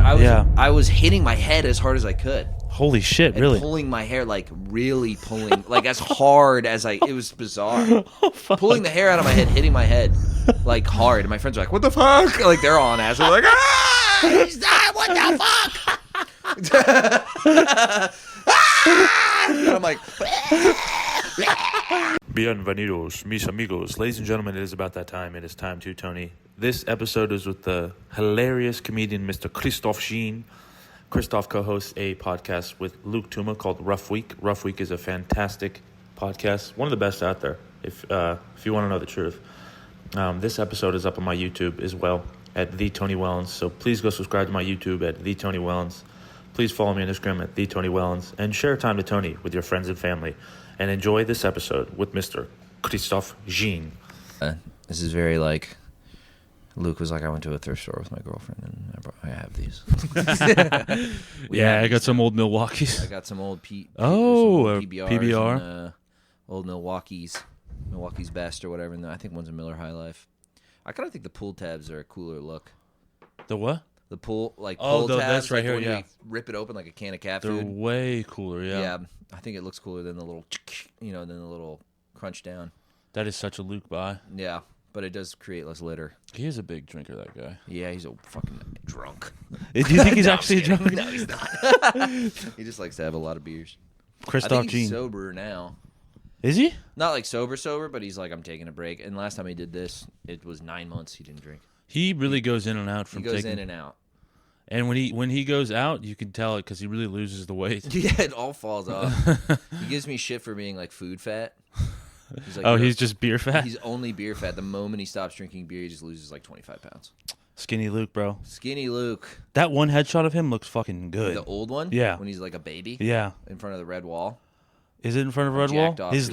I was hitting my head as hard as I could. Holy shit! And really? pulling my hair, like really pulling, like as hard as it was bizarre. Pulling the hair out of my head, hitting my head, like hard. And my friends are like, "What the fuck?" Like they're all on ass. They're like, "Ah, he's not. What the fuck?" And I'm like, Bienvenidos, mis amigos. Ladies and gentlemen, it is about that time. It is time to Tony. This episode is with the hilarious comedian, Mr. Christoph Jean. Christoph co-hosts a podcast with Luke Touma called Rough Week. Rough Week is a fantastic podcast, one of the best out there, if you want to know the truth. This episode is up on my YouTube as well at The Tony Wellens, so please go subscribe to my YouTube at The Tony Wellens. Please follow me on Instagram at The Tony Wellens, and share time to Tony with your friends and family. And enjoy this episode with Mr. Christoph Jean. this is very like. Luke was like, I went to a thrift store with my girlfriend, and I have these. I got some old Milwaukee's. I got some old PBR. And, old Milwaukee's Best or whatever. And I think one's a Miller High Life. I kind of think the pull tabs are a cooler look. The what? The pull, tabs. That's right like here, when yeah. you rip it open like a can of cat They're food. way cooler, yeah. Yeah, I think it looks cooler than the little, than the little crunch down. That is such a Luke buy. Yeah. But it does create less litter. He is a big drinker, that guy. Yeah, he's a fucking drunk. Do you think he's actually a drunk? No, he's not. He just likes to have a lot of beers. Christoph I think he's Jean. sober now. Is he? Not like sober, but he's like, I'm taking a break. And last time he did this, it was 9 months he didn't drink. He really goes in and out from taking... He goes in and out. And when he goes out, you can tell it because he really loses the weight. Yeah, it all falls off. He gives me shit for being like food fat. He's like, he's just beer fat? He's only beer fat. The moment he stops drinking beer, he just loses like 25 pounds. Skinny Luke, bro. Skinny Luke. That one headshot of him looks fucking good. The old one? Yeah. When he's like a baby? Yeah. In front of the red wall? Is it in front of a red wall? His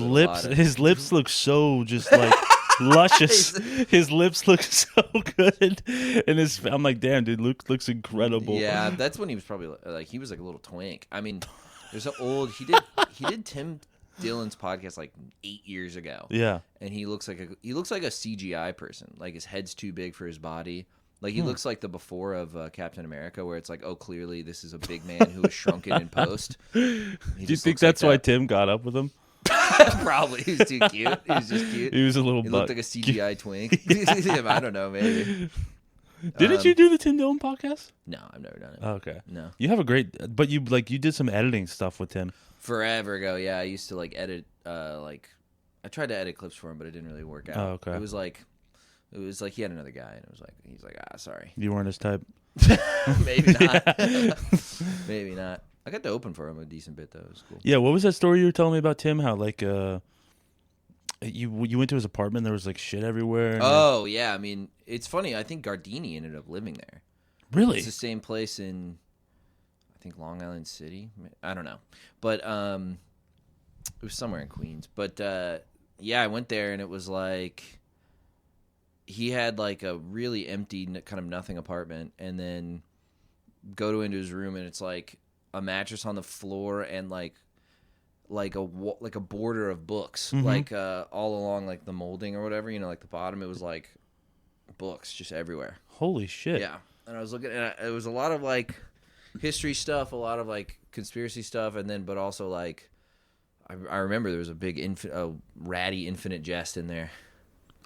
lips look so just like luscious. His lips look so good. And I'm like, damn, dude, Luke looks incredible. Yeah, that's when he was probably like, he was like a little twink. I mean, there's an old, he did Tim Dillon's podcast like 8 years ago. Yeah. And he looks like a CGI person. Like his head's too big for his body. Like he looks like the before of Captain America, where it's like, oh, clearly this is a big man who was shrunken in post. Do you think that's why Tim got up with him? Probably. He was too cute. He was just cute. He was a little He butt. looked like a CGI twink. I don't know, maybe. Didn't you do the Tim Dillon podcast? No, I've never done it. Oh, okay. No. You have a great, but you did some editing stuff with Tim. Forever ago, yeah. I used to like edit, I tried to edit clips for him, but it didn't really work out. Oh, okay. It was like he had another guy, and he's like, sorry. You weren't his type. Maybe not. Maybe not. I got to open for him a decent bit though. It was cool. Yeah, what was that story you were telling me about Tim? How like you went to his apartment, there was like shit everywhere. Oh yeah, I mean it's funny. I think Gardini ended up living there. Really? It's the same place in, I think, Long Island City. I don't know, but it was somewhere in Queens. But yeah, I went there and it was like he had like a really empty kind of nothing apartment, and then go into his room and it's like a mattress on the floor and like a border of books, mm-hmm. like all along like the molding or whatever, like the bottom, it was like books just everywhere. Holy shit. Yeah. And I was looking at it, was a lot of like history stuff, a lot of like conspiracy stuff, and then but also like I remember there was a big ratty Infinite Jest in there.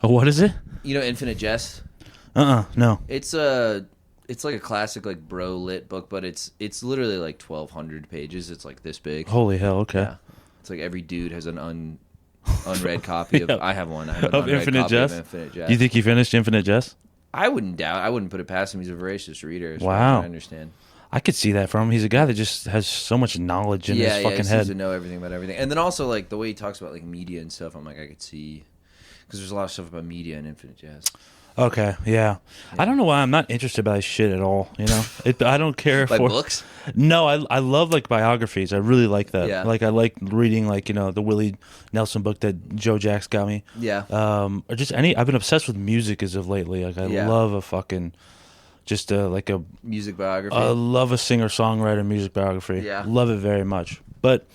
Oh, what is it? You know Infinite Jest? No. It's like a classic like bro lit book, but it's literally like 1,200 pages. It's like this big. Holy hell! Okay. Yeah. It's like every dude has an unread copy of. I have one. I have an of unread Infinite copy Jest. of Infinite Jest. Do you think he finished Infinite Jest? I wouldn't put it past him. He's a voracious reader. As wow. far as I understand. I could see that from him. He's a guy that just has so much knowledge in his fucking he head. seems to know everything about everything. And then also like the way he talks about like media and stuff. I'm like, I could see, because there's a lot of stuff about media and Infinite Jest. Okay, yeah. I don't know why I'm not interested by shit at all. I don't care like for books. No, I love like biographies. I really like that. Yeah. Like I like reading like the Willie Nelson book that Joe Jacks got me. Yeah. Or just I've been obsessed with music as of lately. Like I love a fucking just like a music biography. I love a singer-songwriter music biography. Yeah. Love it very much. But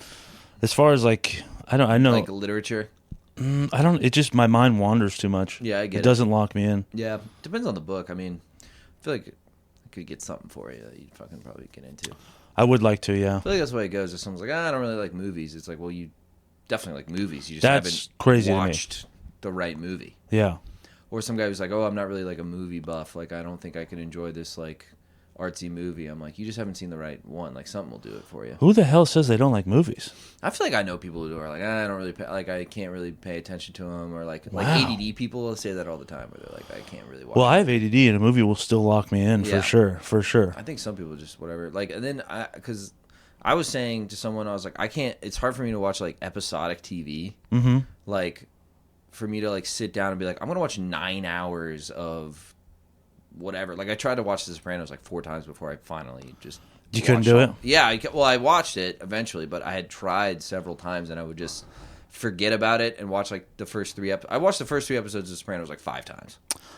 as far as like I know like literature. I don't. It just my mind wanders too much. Yeah, I get it. It doesn't lock me in. Yeah, depends on the book. I mean, I feel like could get something for you that you'd fucking probably get into. I would like to, yeah. I feel like that's the way it goes. If someone's like, I don't really like movies, it's like, well, you definitely like movies. You just That's haven't crazy watched the right movie. Yeah. Or some guy who's like, oh, I'm not really like a movie buff. Like, I don't think I can enjoy this like artsy movie. I'm like, you just haven't seen the right one. Like, something will do it for you. Who the hell says they don't like movies? I feel like I know people who are like, I don't really I can't really pay attention to them, or like Wow. ADD people will say that all the time, where they're like, I can't really watch. Well, I have ADD, and a movie will still lock me in Yeah. for sure. I think some people just whatever. Like, and then because I was saying to someone, I was like, I can't. It's hard for me to watch like episodic TV. Mm-hmm. Like, for me to like sit down and be like, I'm gonna watch 9 hours of whatever. Like, I tried to watch The Sopranos like 4 times before I finally just. You couldn't do it? Yeah, I watched it eventually, but I had tried several times, and I would just forget about it and watch like the first 3 episodes. I watched the first 3 episodes of The Sopranos like 5 times.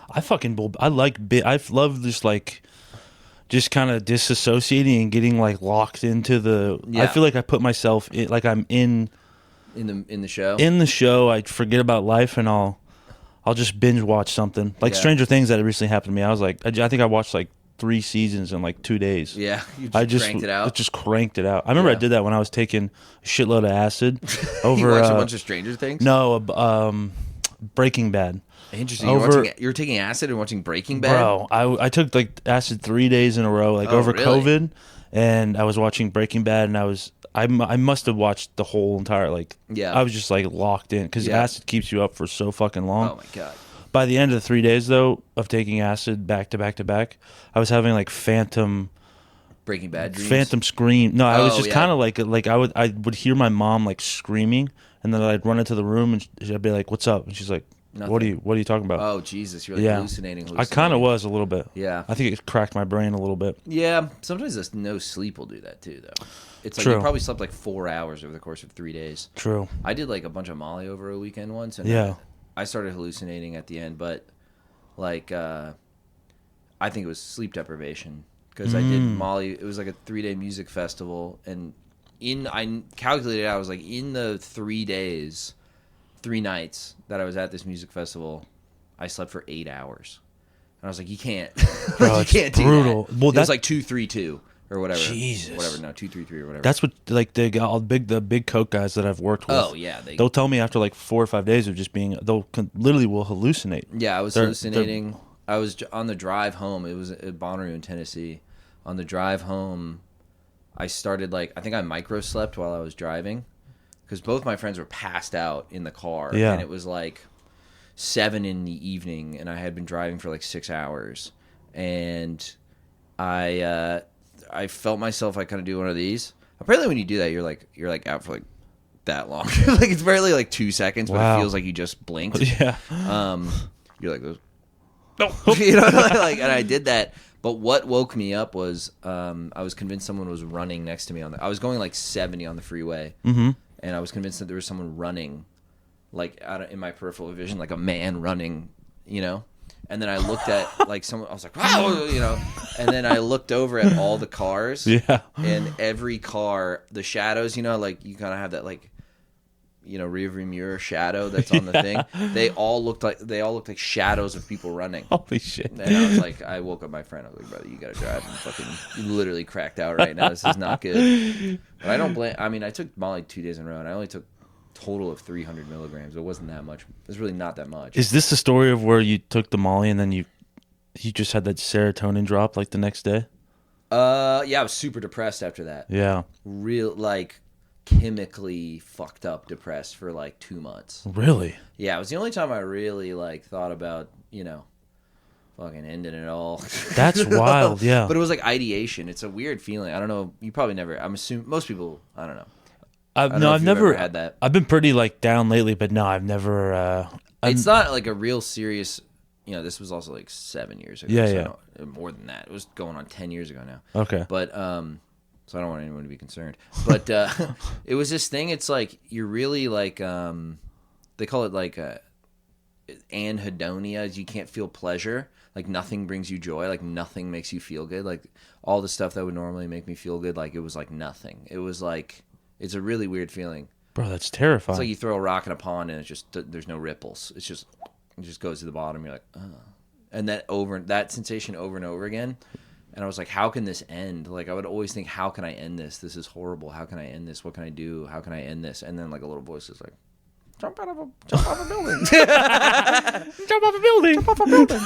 I love this like just kind of disassociating and getting like locked into the. Yeah. I feel like I put myself in, like I'm in the show. In the show, I forget about life and I'll just binge watch something like Yeah. Stranger Things that recently happened to me. I was like, I think I watched like 3 seasons in like 2 days. Yeah, you just cranked it out. Just cranked it out. I remember I did that when I was taking a shitload of acid over. You watched a bunch of Stranger Things? No, Breaking Bad. Interesting. You were taking acid and watching Breaking Bad? Bro, I took like acid 3 days in a row, like over really? COVID, and I was watching Breaking Bad, and I must have watched the whole entire like. Yeah. I was just like locked in because acid keeps you up for so fucking long. Oh my god. By the end of the 3 days though of taking acid back to back to back, I was having like phantom Breaking Bad dreams? Phantom scream. No, I was Oh, just yeah. kind of like I would hear my mom like screaming, and then I'd run into the room and I'd be like, "What's up?" And she's like, Nothing. What are you talking about?" Oh Jesus, you're like Yeah. hallucinating. I kind of was a little bit. Yeah. I think it cracked my brain a little bit. Yeah, sometimes this no sleep will do that too, though. It's like True. you probably slept like 4 hours over the course of 3 days. True. I did like a bunch of Molly over a weekend once, and Yeah. I started hallucinating at the end, but like I think it was sleep deprivation because I did Molly. It was like a 3-day music festival, and I calculated I was like in the 3 days, 3 nights that I was at this music festival, I slept for 8 hours, and I was like, you can't, Bro, you it's can't brutal. do that. Well, it was like 2-3-2 or whatever. Jesus. Whatever. No, 2-3-3 or whatever. That's what like the big coke guys that I've worked with. Oh yeah, They'll tell me after like 4 or 5 days of just being literally will hallucinate. Yeah, I was They're- hallucinating. I was on the drive home. It was at Bonnaroo in Tennessee. On the drive home, I started like I think I micro slept while I was driving because both my friends were passed out in the car. Yeah. And it was like 7 in the evening, and I had been driving for like 6 hours, and I felt myself like kind of do one of these. Apparently, when you do that, you're like out for like that long. Like it's barely like 2 seconds, but Wow. it feels like you just blinked. Yeah. You're like those. No, you know, like, and I did that. But what woke me up was I was convinced someone was running next to me I was going like 70 on the freeway, Mm-hmm. and I was convinced that there was someone running, like in my peripheral vision, like a man running, you know. And then I looked at like someone. I was like, wow, you know. And then I looked over at all the cars, Yeah. and every car, the shadows, you know, like you kind of have that like, you know, rearview mirror shadow that's on the thing. They all looked like shadows of people running. Holy shit. And I was like, I woke up my friend. I was like, brother, you gotta drive. You literally cracked out right now. This is not good. But I don't blame. I mean, I took Molly 2 days in a row, and I only took total of 300 milligrams. It wasn't that much. It was really not that much. Is this the story of where you took the Molly and then you just had that serotonin drop like the next day? Yeah, I was super depressed after that. Yeah. Real like chemically fucked up depressed for like 2 months. Really? Yeah, it was the only time I really like thought about, you know, fucking ending it all. That's wild, yeah. But it was like ideation. It's a weird feeling. I don't know. You probably never. I'm assuming most people. I don't know. I've know if you've never ever had that. I've been pretty like down lately, but no, I've never. It's not like a real serious. You know, this was also like 7 years ago. Yeah, so yeah. more than that. It was going on 10 years ago now. Okay. But so I don't want anyone to be concerned. But it was this thing. It's like you're really like they call it like anhedonia. You can't feel pleasure. Like nothing brings you joy. Like nothing makes you feel good. Like all the stuff that would normally make me feel good. Like it was like nothing. It was like it's a really weird feeling. Bro, that's terrifying. It's like you throw a rock in a pond and it's just there's no ripples. It just goes to the bottom. You're like, oh. And that sensation over and over again. And I was like, how can this end? Like, I would always think, how can I end this? This is horrible. How can I end this? What can I do? How can I end this? And then like a little voice is like, jump off a building. Jump off a building. Jump off a building.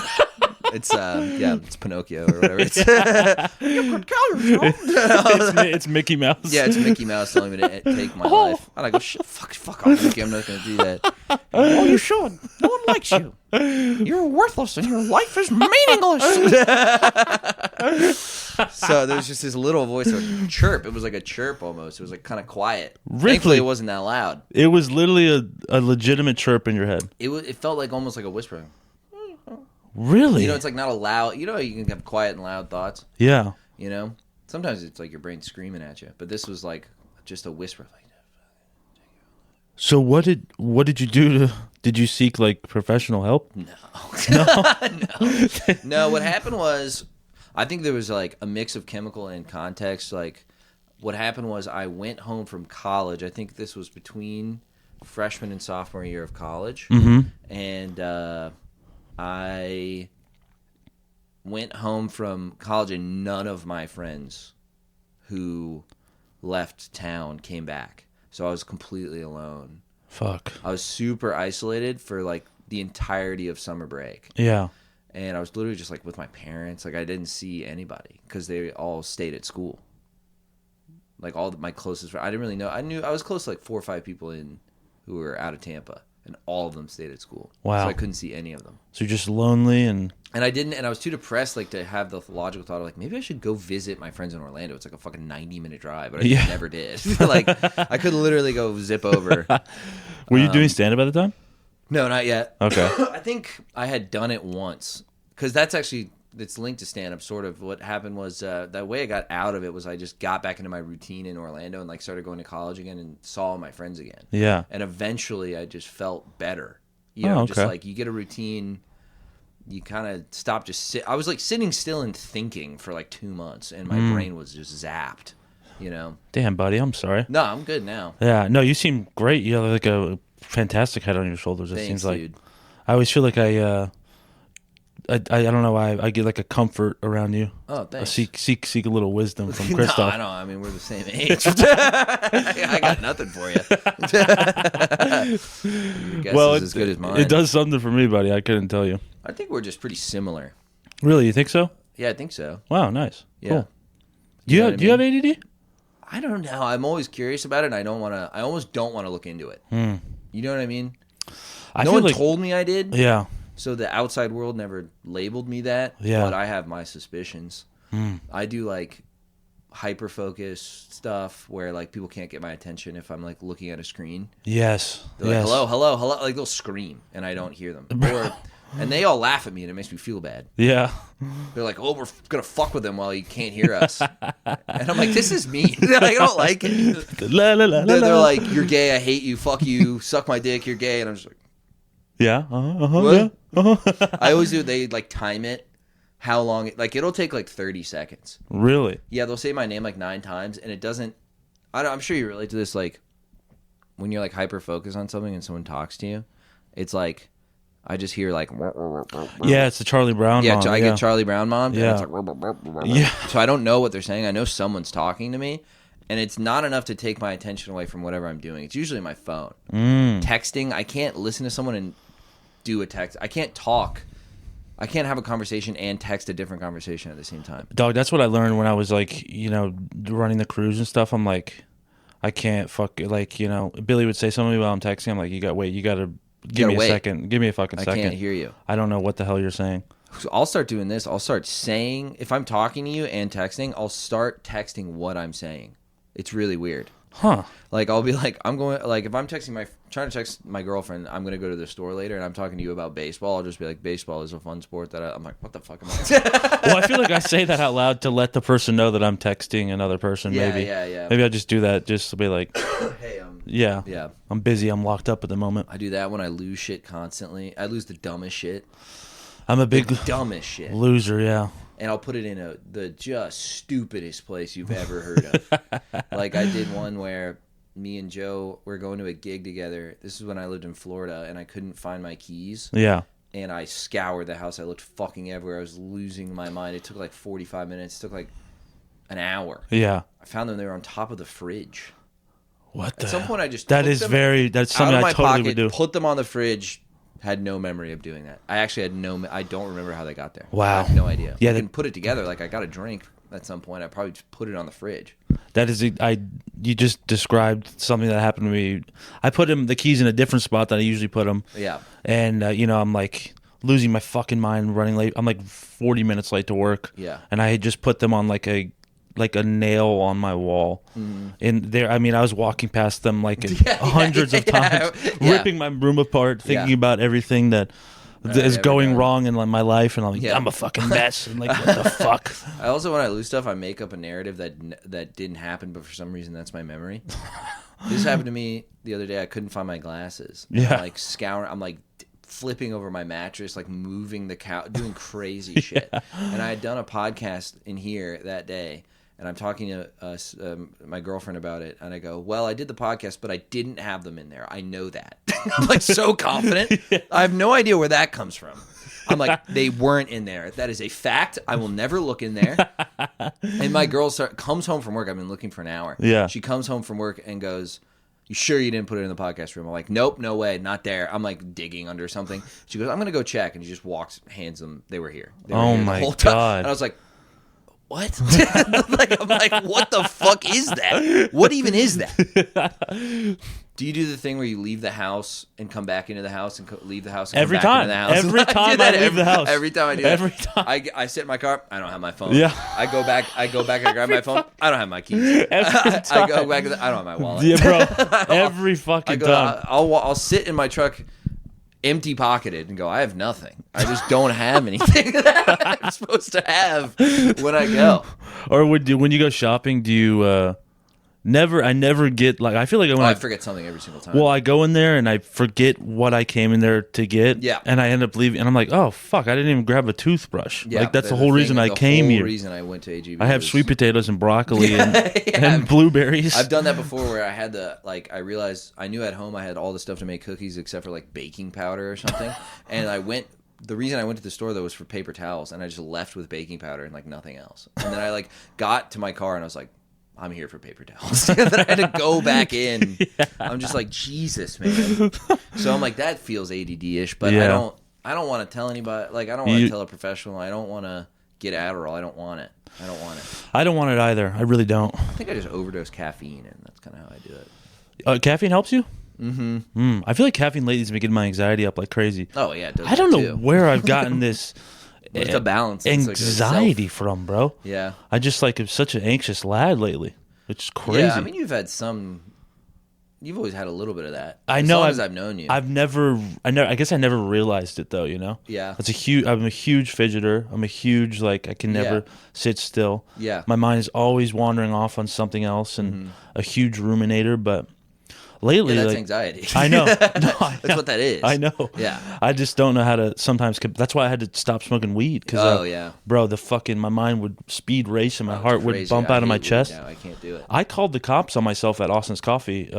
It's Pinocchio or whatever. It's you could kill yourself. It's Mickey Mouse. Yeah, it's Mickey Mouse telling me to take my life. And I go, fuck off, Mickey. I'm not going to do that. Oh, you should. No one likes you. You're worthless and your life is meaningless. So there was just this little voice, a chirp. It was like a chirp almost. It was like kind of quiet. Really? Thankfully, it wasn't that loud. It was literally a legitimate chirp in your head. It felt like almost like a whisper. Really? You know, it's like not a loud. You know, you can have quiet and loud thoughts. Yeah. You know, sometimes it's like your brain screaming at you, but this was like just a whisper. Like, so what did you do to? Did you seek like professional help? no, No. no. What happened was, I think there was like a mix of chemical and context. Like, what happened was I went home from college. I think this was between freshman and sophomore year of college, and I went home from college, and none of my friends who left town came back. So I was completely alone. Fuck. I was super isolated for like the entirety of summer break. Yeah. And I was literally just like with my parents. Like I didn't see anybody because they all stayed at school. Like all my closest friends. I didn't really know. I was close to like 4 or 5 people who were out of Tampa. And all of them stayed at school. Wow. So I couldn't see any of them. So you're just lonely and I didn't, and I was too depressed like to have the logical thought of like maybe I should go visit my friends in Orlando. It's like a fucking 90-minute drive, but I just never did. Like I could literally go zip over. Were you doing stand-up at the time? No, not yet. Okay. I think I had done it once because that's actually it's linked to stand-up. Sort of what happened was that way I got out of it was I just got back into my routine in Orlando and like started going to college again and saw my friends again. Yeah. And eventually I just felt better. You know, okay. Just like you get a routine, you kind of stop just I was like sitting still and thinking for like 2 months, and my brain was just zapped. You know. Damn, buddy, I'm sorry. No, I'm good now. Yeah, no, you seem great. You have like a fantastic head on your shoulders. It Thanks, seems like. dude. I always feel like I don't know why I get like a comfort around you. Oh, thanks. I seek a little wisdom from Christoph. No, I mean we're the same age. I got nothing for you. Your guess is as good as mine. It does something for me, buddy. I couldn't tell you. I think we're just pretty similar. Really, you think so? Yeah, I think so. Wow, nice. Yeah. Cool. Do You know you have ADD? I don't know. I'm always curious about it, and I almost don't want to look into it. You know what I mean? No one told me I did. Yeah. So the outside world never labeled me that. Yeah. But I have my suspicions. I do like hyper focus stuff where like people can't get my attention if I'm like looking at a screen. Yes. They're like, hello. Like they'll scream and I don't hear them. And they all laugh at me and it makes me feel bad. Yeah. They're like, oh, we're going to fuck with them while you can't hear us. And I'm like, this is me. I don't like it. They're like, you're gay. I hate you. Fuck you. Suck my dick. You're gay. And I'm just like, yeah. What? Yeah. I always do. They like time it. How long? Like it'll take like 30 seconds. Really? Yeah, they'll say my name like 9 times, and it doesn't. I'm sure you relate to this. Like when you're like hyper focused on something and someone talks to you, it's like I just hear like. Yeah, it's the Charlie Brown. Yeah, mom. I get Charlie Brown mom. Yeah. And it's like, yeah. So I don't know what they're saying. I know someone's talking to me, and it's not enough to take my attention away from whatever I'm doing. It's usually my phone. Texting. I can't listen to someone and do a text. I can't talk. I can't have a conversation and text a different conversation at the same time. Dog, that's what I learned when I was like, running the cruise and stuff. I'm like, I can't Billy would say something while I'm texting. I'm like, you got to give me a second. Give me a fucking second. I can't hear you. I don't know what the hell you're saying. So I'll start doing this. I'll start saying, if I'm talking to you and texting, I'll start texting what I'm saying. It's really weird. Huh. Like I'll be like, if I'm trying to text my girlfriend, I'm going to go to the store later and I'm talking to you about baseball. I'll just be like, baseball is a fun sport I'm like, what the fuck am I? Well, I feel like I say that out loud to let the person know that I'm texting another person. Yeah, maybe. yeah. Maybe I'll just do that just to be like, hey, yeah. I'm busy. I'm locked up at the moment. I do that when I lose shit constantly. I lose the dumbest shit. I'm a big dumbest shit loser. Yeah. And I'll put it in the just stupidest place you've ever heard of. Like I did one where me and Joe were going to a gig together. This is when I lived in Florida and I couldn't find my keys. Yeah. and I scoured the house. I looked fucking everywhere. I was losing my mind. It took like 45 minutes. It took like an hour. Yeah. I found them. They were on top of the fridge. What the? At some point, I just that's something I totally would do. Put them on the fridge. Had no memory of doing that. I actually had I don't remember how they got there. Wow. I have no idea. Yeah, I can put it together. Like I got a drink at some point. I probably just put it on the fridge. That is, you just described something that happened to me. I put the keys in a different spot than I usually put them. Yeah. And I'm like losing my fucking mind, running late. I'm like 40 minutes late to work. Yeah. And I had just put them on like a nail on my wall. And there, I mean, I was walking past them like hundreds of times, ripping my room apart, thinking about everything that is going wrong in my life, and I'm like, I'm a fucking mess. And like, what the fuck? I also, when I lose stuff, I make up a narrative that didn't happen, but for some reason that's my memory. This happened to me the other day. I couldn't find my glasses. Yeah. I'm like scouring. I'm like flipping over my mattress, like moving the couch, doing crazy shit. And I had done a podcast in here that day. And I'm talking to my girlfriend about it, and I go, well, I did the podcast, but I didn't have them in there. I know that. I'm like so confident. I have no idea where that comes from. I'm like, they weren't in there. That is a fact. I will never look in there. And my girl comes home from work. I've been looking for an hour. Yeah. She comes home from work and goes, you sure you didn't put it in the podcast room? I'm like, nope, no way, not there. I'm like digging under something. She goes, I'm going to go check. And she just walks, hands them. They were here. They were here my the whole time. God. And I was like, what? I'm like, what the fuck is that? What even is that? Do you do the thing where you leave the house and come back into the house and leave the house and every come back time. into the house? Every time I leave the house. Every time I do that. Every time. I sit in my car. I don't have my phone. Yeah. I go back. I grab my phone. I don't have my keys. I go back. I don't have my wallet. Yeah, bro. Every fucking time. I'll sit in my truck, empty pocketed, and go, I have nothing. I just don't have anything that I'm supposed to have when I go. Or when you go shopping, do you I never get, like, I feel like I forget something every single time. Well, I go in there and I forget what I came in there to get. Yeah. And I end up leaving, and I'm like, oh fuck, I didn't even grab a toothbrush. Yeah, like that's the whole reason I came here. The whole reason I went to AGB. I have sweet potatoes and broccoli and blueberries. I've done that before where I had I realized I knew at home I had all the stuff to make cookies except for like baking powder or something. And the reason I went to the store though was for paper towels, and I just left with baking powder and like nothing else. And then I like got to my car and I was like, I'm here for paper towels. Then I had to go back in. Yeah. I'm just like, Jesus, man. So I'm like, that feels ADD-ish, but I don't want to tell anybody. Like, I don't want to tell a professional. I don't want to get Adderall. I don't want it. I don't want it either. I really don't. I think I just overdose caffeine, and that's kind of how I do it. Caffeine helps you? Mm-hmm. I feel like caffeine lately has been getting my anxiety up like crazy. Oh, yeah, it does. I don't know where I've gotten this it's a balance. Anxiety from, bro. Yeah. I just like am such an anxious lad lately. It's just crazy. Yeah, I mean, you've always had a little bit of that. I know. As long as I've known you. I guess I never realized it though, you know? Yeah. I'm a huge fidgeter. I'm a huge, like, I can never sit still. Yeah. My mind is always wandering off on something else, and a huge ruminator, but lately, that's like, anxiety. I know. No, that's what that is. I know. Yeah. I just don't know how to sometimes. That's why I had to stop smoking weed. Cause bro, my mind would speed race and my heart would bump out of my chest. I can't do it. I called the cops on myself at Austin's Coffee.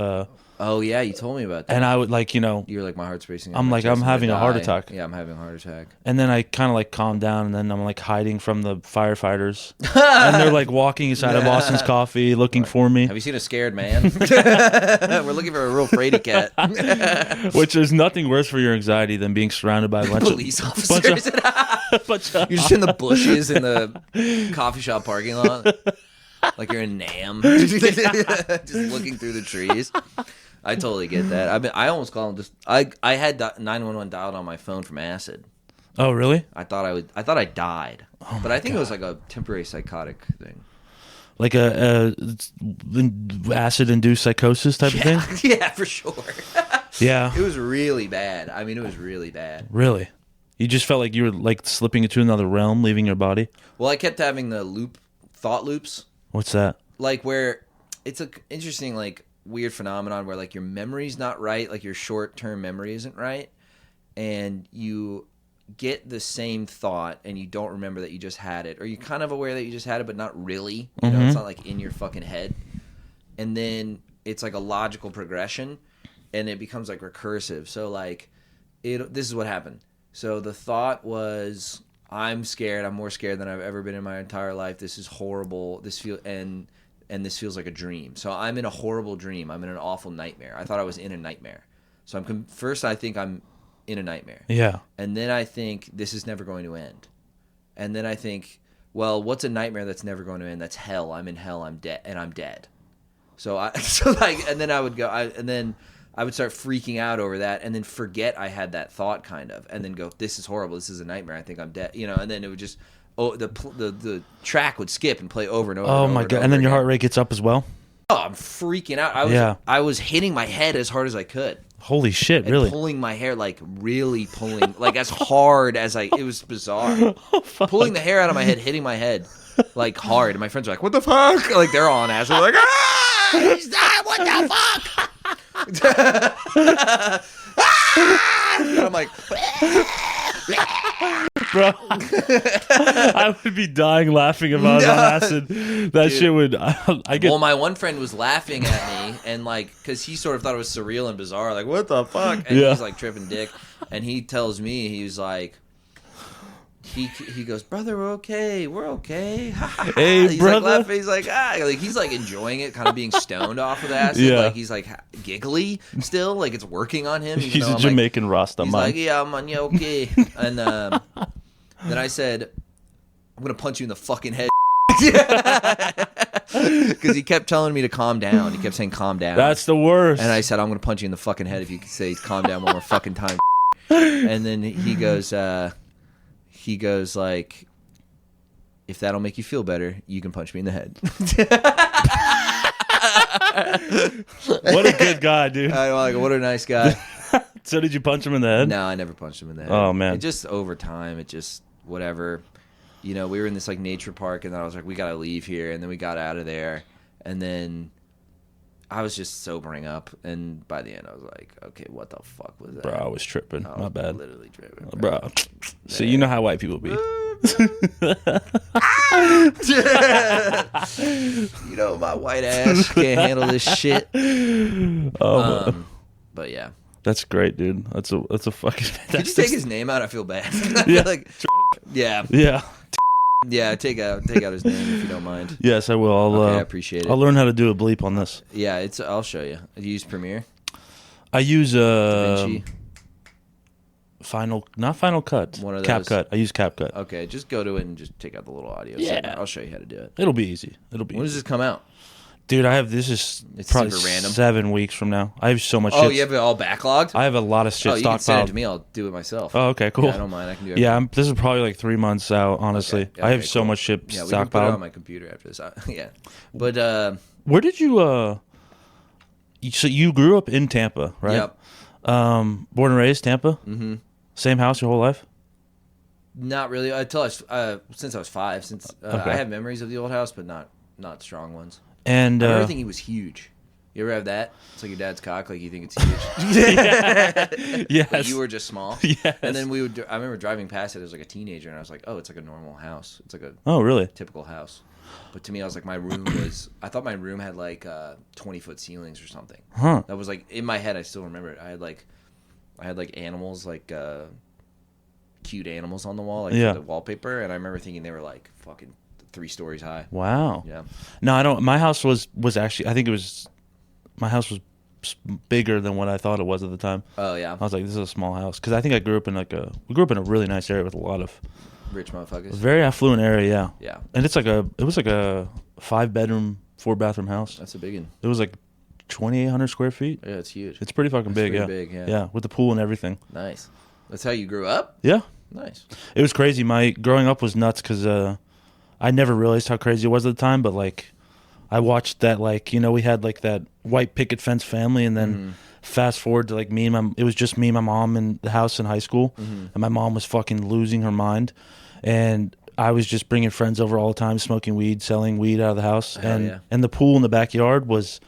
Oh yeah, you told me about that. And I would like, you were like, my heart's racing. I'm like, I'm having a heart attack. Yeah, I'm having a heart attack. And then I kind of like calmed down, and then I'm like hiding from the firefighters, and they're like walking inside of Austin's Coffee looking for me. Have you seen a scared man? We're looking for a real fraidy cat. Which is nothing worse for your anxiety than being surrounded by a bunch police officers. You're just in the bushes in the coffee shop parking lot, like you're in Nam, just looking through the trees. I totally get that. I almost called him. I had 911 dialed on my phone from acid. Oh really? I thought I died, but I think it was like a temporary psychotic thing, like a acid-induced psychosis type of thing. Yeah, for sure. Yeah, it was really bad. I mean, it was really bad. Really, you just felt like you were like slipping into another realm, leaving your body. Well, I kept having the thought loops. What's that? Like where it's a interesting like weird phenomenon where like your memory's not right, like your short-term memory isn't right, and you get the same thought and you don't remember that you just had it, or you're kind of aware that you just had it but not really, you know, it's not like in your fucking head, and then it's like a logical progression and it becomes like recursive. So like this is what happened. So the thought was, I'm scared. I'm more scared than I've ever been in my entire life. This is horrible. This feels like a dream. So I'm in a horrible dream. I'm in an awful nightmare. I thought I was in a nightmare. So first I think I'm in a nightmare. Yeah. And then I think this is never going to end. And then I think, well, what's a nightmare that's never going to end? That's hell. I'm in hell. I'm dead, and I'm dead. And then I would go, and then I would start freaking out over that, and then forget I had that thought kind of, and then go, this is horrible. This is a nightmare. I think I'm dead. And then it would just, the track would skip and play over and over. Oh and my over God! and And then your again. heart rate gets up as well. Oh, I'm freaking out. I was hitting my head as hard as I could. Holy shit! And really? pulling my hair, like really pulling, like as hard as it was bizarre. Pulling the hair out of my head, hitting my head, like hard. And my friends are like, "What the fuck?" Like they're all on ass. They're like, "Ah, he's dead. What the fuck?" And I'm like, bro, I would be dying laughing if I was on acid. That shit would. I get. Well, my one friend was laughing at me, and like, because he sort of thought it was surreal and bizarre, like, what the fuck? And he's like tripping dick, and he tells me, he's like, he goes, brother, we're okay, Hey, he's brother. like laughing, he's like enjoying it, kind of being stoned off of acid, Yeah. like he's like giggly still, like it's working on him. He's a Jamaican Rasta He's man. like, yeah, man, yeah, okay. And then I said, I'm gonna punch you in the fucking head. Because he kept telling me to calm down. He kept saying, calm down. That's the worst. And I said, I'm going to punch you in the fucking head if you say calm down one more fucking time. And then he goes like, if that'll make you feel better, you can punch me in the head. What a good guy, dude. I'm like, what a nice guy. So did you punch him in the head? No, I never punched him in the head. Oh, man. It just over time, it just whatever. We were in this like nature park, and then I was like, we gotta leave here, and then we got out of there, and then I was just sobering up, and by the end I was like, okay, what the fuck was that? Bro, I was tripping. My bad. Literally tripping, Bro. So you know how white people be. My white ass can't handle this shit. But yeah. That's great, dude. That's a fucking fantastic. Could you take his name out? I feel bad. Yeah. Yeah. Yeah, take out his name if you don't mind. Yes, I will. I appreciate it. I'll learn how to do a bleep on this. Yeah, I'll show you. You use Premiere? I use DaVinci? not Final Cut. One of those. CapCut. I use CapCut. Okay, just go to it and just take out the little audio. Yeah. segment. I'll show you how to do it. It'll be easy. When does this come out? Dude, this is It's probably super random. 7 weeks from now. I have so much shit. Oh, you have it all backlogged? I have a lot of shit you can send it to stockpiled. me. I'll do it myself. Oh, okay, cool. Yeah, I don't mind. I can do everything. Yeah, this is probably like 3 months out, honestly. Okay, I have so cool. much shit Yeah, we can put it stockpiled. on my computer after this. Yeah. But, Where did you, so you grew up in Tampa, right? Yep. Born and raised Tampa? Mm-hmm. Same house your whole life? Not really. Until since I was 5. Okay. I have memories of the old house, but not strong ones. And I remember thinking it was huge. You ever have that? It's like your dad's cock, like you think it's huge. yes. But you were just small. Yes. And then I remember driving past it as like a teenager, and I was like, oh, it's like a normal house. It's like a Oh, really? typical house. But to me, I was like, I thought my room had like 20-foot ceilings or something. Huh. That was like, in my head, I still remember it. I had like animals, like cute animals on the wall, like Yeah. the wallpaper, and I remember thinking they were like fucking 3 stories high. Wow. Yeah. No, I don't. My house was actually, I think it was, my house was bigger than what I thought it was at the time. Oh yeah. I was like, this is a small house. Because I think we grew up in a really nice area with a lot of, Rich motherfuckers. very affluent area, yeah. Yeah. And it was like a 5-bedroom, 4-bathroom house. That's a big one. It was like 2,800 square feet. Yeah, it's huge. It's pretty fucking big, yeah. Pretty big, yeah. Yeah, with the pool and everything. Nice. That's how you grew up? Yeah. Nice. It was crazy. My growing up was nuts because I never realized how crazy it was at the time. But like, I watched that, like, we had like that white picket fence family, and then fast forward to like it was just me and my mom in the house in high school, and my mom was fucking losing her mind, and I was just bringing friends over all the time, smoking weed, selling weed out of the house, yeah. and the pool in the backyard was.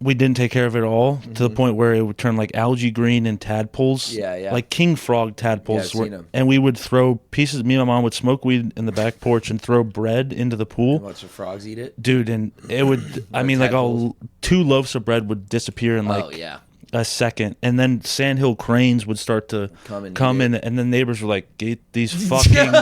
We didn't take care of it all to the point where it would turn like algae green and tadpoles. Yeah, yeah. Like king frog tadpoles. Yeah, I've seen 'em. And we would throw pieces. Me and my mom would smoke weed in the back porch and throw bread into the pool. Watch the frogs eat it? Dude, and it would, I mean, like 2 loaves of bread would disappear in like oh, yeah. a second, and then sandhill cranes would start to come in, and the neighbors were like, "Get these fucking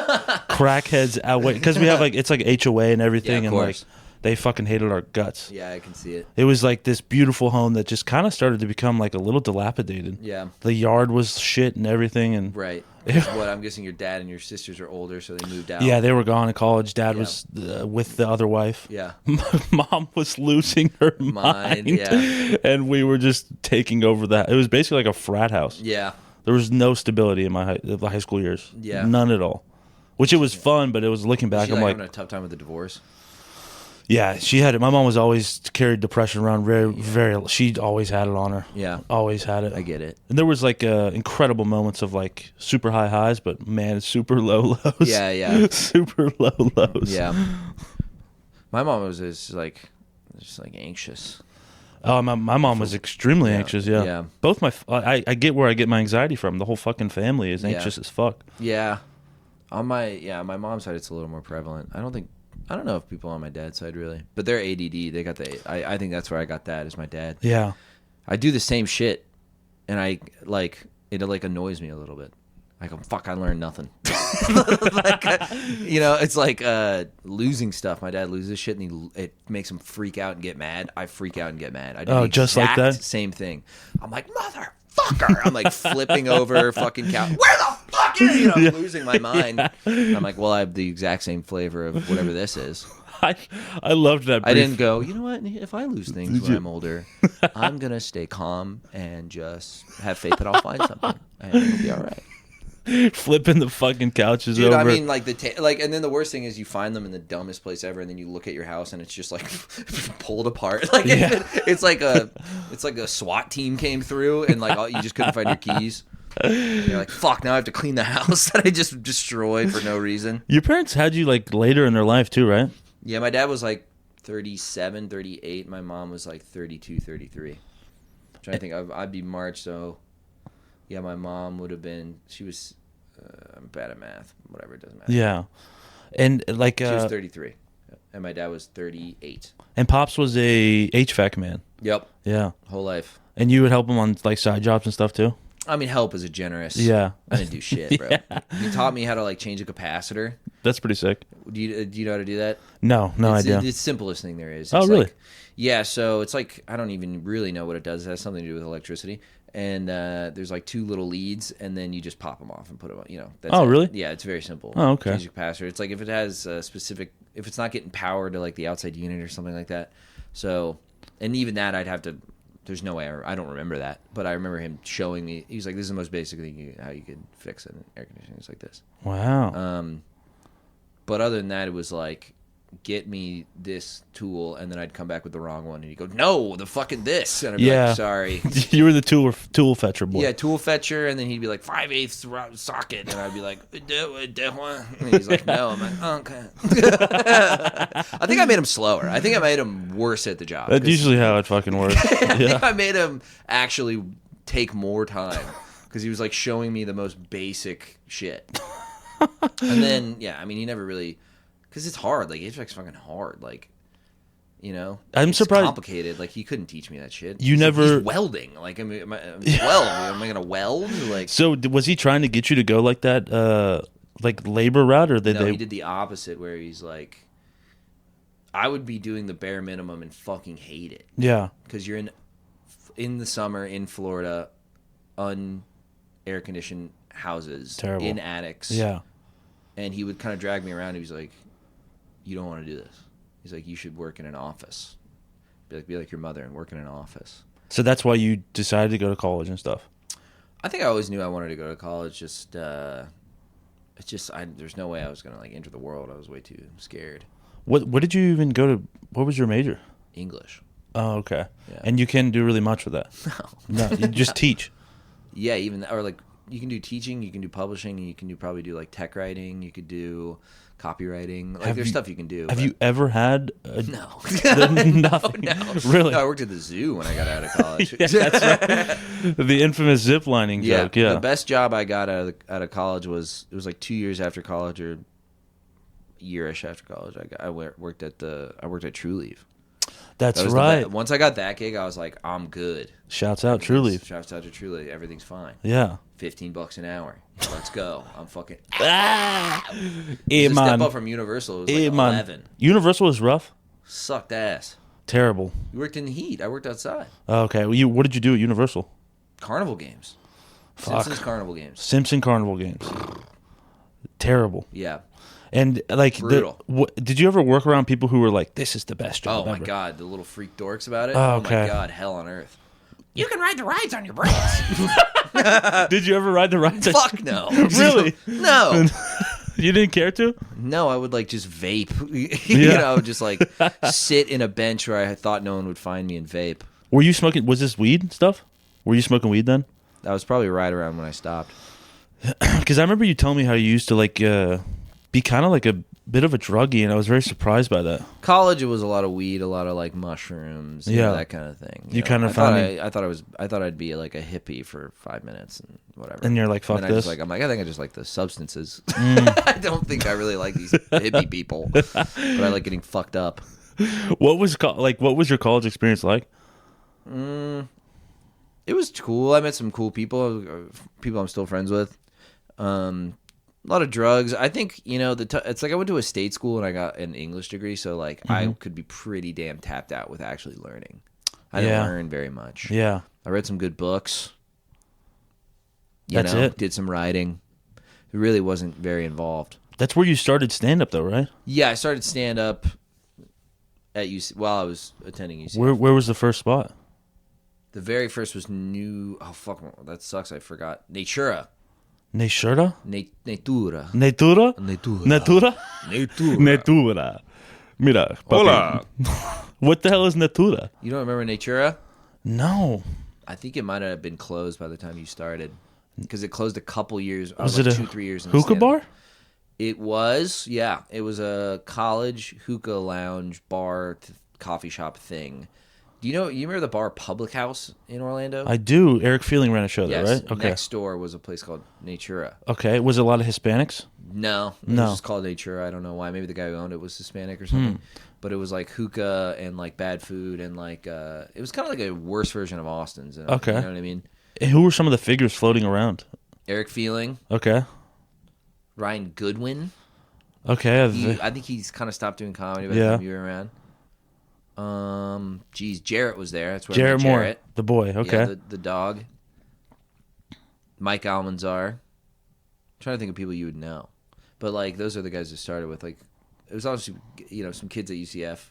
crackheads out!" Because we have it's like HOA and everything, Yeah, of and course. they fucking hated our guts. Yeah, I can see it. It was like this beautiful home that just kind of started to become like a little dilapidated. Yeah. The yard was shit and everything, and Right. What I'm guessing your dad and your sisters are older, so they moved out. yeah, they were gone to college. Dad was with the other wife. Yeah. Mom was losing her mind. Yeah. And we were just taking over that. It was basically like a frat house. Yeah. There was no stability in my high school years. Yeah. None at all. Which it was fun, but it was looking back. Was she, I'm having a tough time with the divorce? Yeah, she had it. My mom was always carried depression around very. She always had it on her. Yeah. Always had it. I get it. And there was like incredible moments of like super high highs, but man, super low lows. Yeah, yeah. Super low lows. Yeah. My mom was just like anxious. Oh, my mom was extremely anxious. Yeah. Yeah. Both I get where I get my anxiety from. The whole fucking family is anxious as fuck. Yeah. On my mom's side, it's a little more prevalent. I don't know if people on my dad's side really, but they're ADD. They got I think that's where I got that is my dad. Yeah. I do the same shit, and it annoys me a little bit. Like, I learned nothing. It's like losing stuff. My dad loses shit, and it makes him freak out and get mad. I freak out and get mad. I do the just like that? same thing. I'm like, motherfucker! I'm like flipping over fucking couch. Where the fuck is he? I'm losing my mind. I'm like, well, I have the exact same flavor of whatever this is. I loved that. I didn't go, you know what? If I lose things when I'm older, I'm going to stay calm and just have faith that I'll find something. And it'll be all right. Flipping the fucking couches Dude, over. I mean, like and then the worst thing is you find them in the dumbest place ever, and then you look at your house and it's just like pulled apart. Like it's like a SWAT team came through and like you just couldn't find your keys. And you're like, fuck! Now I have to clean the house that I just destroyed for no reason. Your parents had you like later in their life too, right? Yeah, my dad was like 37, 38. My mom was like 32, 33. I'm trying to think. I'd be March, so yeah, my mom would have been. She was. I'm bad at math. Whatever, it doesn't matter. Yeah, and like she was 33, and my dad was 38. And Pops was a HVAC man. Yep. Yeah. Whole life. And you would help him on like side jobs and stuff too. I mean, help is a generous. Yeah. I didn't do shit, bro. Yeah. He taught me how to like change a capacitor. That's pretty sick. Do you know how to do that? No idea. It's the simplest thing there is. Oh, It's really? Like, yeah. So it's like I don't even really know what it does. It has something to do with electricity. And there's like two little leads, and then you just pop them off and put them on. That's Oh, it. really? Yeah, it's very simple. Oh, okay. Change your capacitor. It's like if it has a specific, if it's not getting power to like the outside unit or something like that. So, and even that I'd have to. There's no way I don't remember that, but I remember him showing me. He's like, "This is the most basic thing how you could fix an air conditioning. It's like this." Wow. But other than that, it was like, get me this tool, and then I'd come back with the wrong one, and he'd go, "No, the fucking this," and I'd be like, "Sorry." You were the tool fetcher boy. Yeah, tool fetcher, and then he'd be like 5/8 socket, and I'd be like, "That one," and he's like, "No." I'm like, oh, "Okay." I think I made him slower. I think I made him worse at the job. That's usually how it fucking works. I Yeah. think I made him actually take more time because he was like showing me the most basic shit. And then, yeah, I mean, he never really, because it's hard. Like, HVAC's fucking hard. Like, I'm it's surprised. Complicated. Like, he couldn't teach me that shit. You He's never welding. Like, am I gonna weld? Like, So was he trying to get you to go like that, like labor route, or no, he did the opposite, where he's like, I would be doing the bare minimum and fucking hate it. Yeah. Because you're in the summer in Florida, air conditioned houses, Terrible. in attics. Yeah. And he would kind of drag me around. He was like, "You don't want to do this." He's like, "You should work in an office. Be like your mother and work in an office." So that's why you decided to go to college and stuff. I think I always knew I wanted to go to college. There's no way I was gonna like enter the world. I was way too scared. What did you even go to? What was your major? English. Oh, okay. Yeah. And you can't do really much with that. No, you just teach. Yeah, or like you can do teaching, you can do publishing, you can probably do like tech writing, you could do copywriting. Like there's stuff you can do. Have you ever had No. nothing? No. Really? No, I worked at the zoo when I got out of college. Yeah, that's right. The infamous zip lining joke. Yeah. The best job I got out of college was like 2 years after college or yearish after college. I worked at True Leave. That's right. Once I got that gig, I was like, I'm good. Shouts out, Truly. Shouts out to Truly. Everything's fine. Yeah. $15 an hour. Let's go. I'm fucking. Hey, the step up from Universal was like 11. Universal was rough. Sucked ass. Terrible. You worked in the heat. I worked outside. Okay. Well, what did you do at Universal? Carnival games. Fuck. Simpsons Carnival games. Simpson Carnival games. Terrible. Yeah. And like, brutal. Did you ever work around people who were like, "This is the best job"? Oh my ever? God, the little freak dorks about it. Oh, Oh okay. my God, hell on earth. You can ride the rides on your brakes. Did you ever ride the rides? Fuck no. Really? No. You didn't care to? No, I would like just vape. Yeah. Just like sit in a bench where I thought no one would find me and vape. Were you smoking? Was this weed stuff? Were you smoking weed then? That was probably right around when I stopped. Because I remember you telling me how you used to like be kind of like a bit of a druggie, and I was very surprised by that. College, it was a lot of weed, a lot of like mushrooms, yeah, that kind of thing. You kind of found I thought I'd be like a hippie for 5 minutes and whatever. And you're like, fuck and this. I think I just like the substances. I don't think I really like these hippie people, but I like getting fucked up. What was your college experience like? It was cool. I met some cool people I'm still friends with. A lot of drugs. I think, it's like I went to a state school and I got an English degree, so like I could be pretty damn tapped out with actually learning. I didn't learn very much. Yeah. I read some good books. That's it. Did some writing. It really wasn't very involved. That's where you started stand-up though, right? Yeah, I started stand-up at UC while I was attending UC. Where was the first spot? The very first was Oh, fuck. That sucks. I forgot. Natura. Natura? Natura. Natura? Natura. Natura? Natura. Natura. Mira, papi. Hola. What the hell is Natura? You don't remember Natura? No. I think it might have been closed by the time you started because it closed a couple years. Was it a 2-3 years in hookah bar? It was, yeah. It was a college hookah lounge bar coffee shop thing. You remember the bar Public House in Orlando? I do. Eric Feeling ran a show there, Yes. right? Okay. Next door was a place called Natura. Okay. Was it a lot of Hispanics? No. It was just called Natura. I don't know why. Maybe the guy who owned it was Hispanic or something. But it was like hookah and like bad food and like it was kind of like a worse version of Austin's. Okay. You know what I mean? And who were some of the figures floating around? Eric Feeling. Okay. Ryan Goodwin. Okay. I think he's kind of stopped doing comedy by the time you were around. Jarrett was there. That's where Jarrett I met Moore, Jarrett. the boy. Okay. Yeah, the dog. Mike Almanzar. I'm trying to think of people you would know, but like those are the guys that started with. Like, it was obviously some kids at UCF.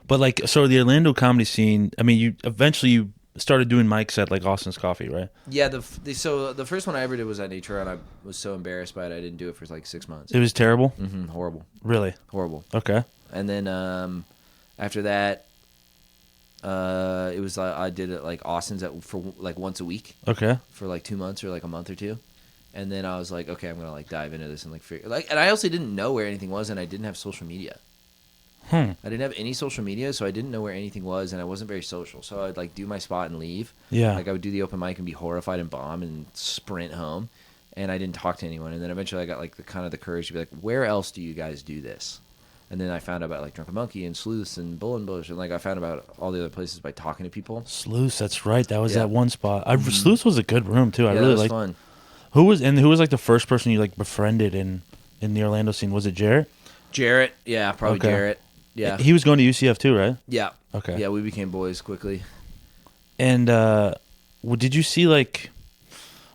But like, so the Orlando comedy scene. I mean, you eventually started doing mics at like Austin's Coffee, right? Yeah. So the first one I ever did was at Nature, and I was so embarrassed by it I didn't do it for like 6 months. It was terrible. Horrible. Really? Horrible. Okay. And then after that. It was I did it like Austin's for like once a week. Okay. For like 2 months or like a month or two, and then I was like, okay, I'm gonna like dive into this and like figure and I also didn't know where anything was, and I didn't have social media. I didn't have any social media, so I didn't know where anything was, and I wasn't very social. So I'd like do my spot and leave. Yeah. Like I would do the open mic and be horrified and bomb and sprint home, and I didn't talk to anyone. And then eventually I got like the courage to be like, where else do you guys do this? And then I found out about like Drunken Monkey and Sleuths and Bull and Bush, and like I found about all the other places by talking to people. Sleuths, that's right. That was that one spot. Sleuths was a good room too. I really liked. Fun. Who was like the first person you like befriended in the Orlando scene? Was it Jarrett? Jarrett, yeah, probably Jarrett. Yeah, he was going to UCF too, right? Yeah. Okay. Yeah, we became boys quickly. And did you see like?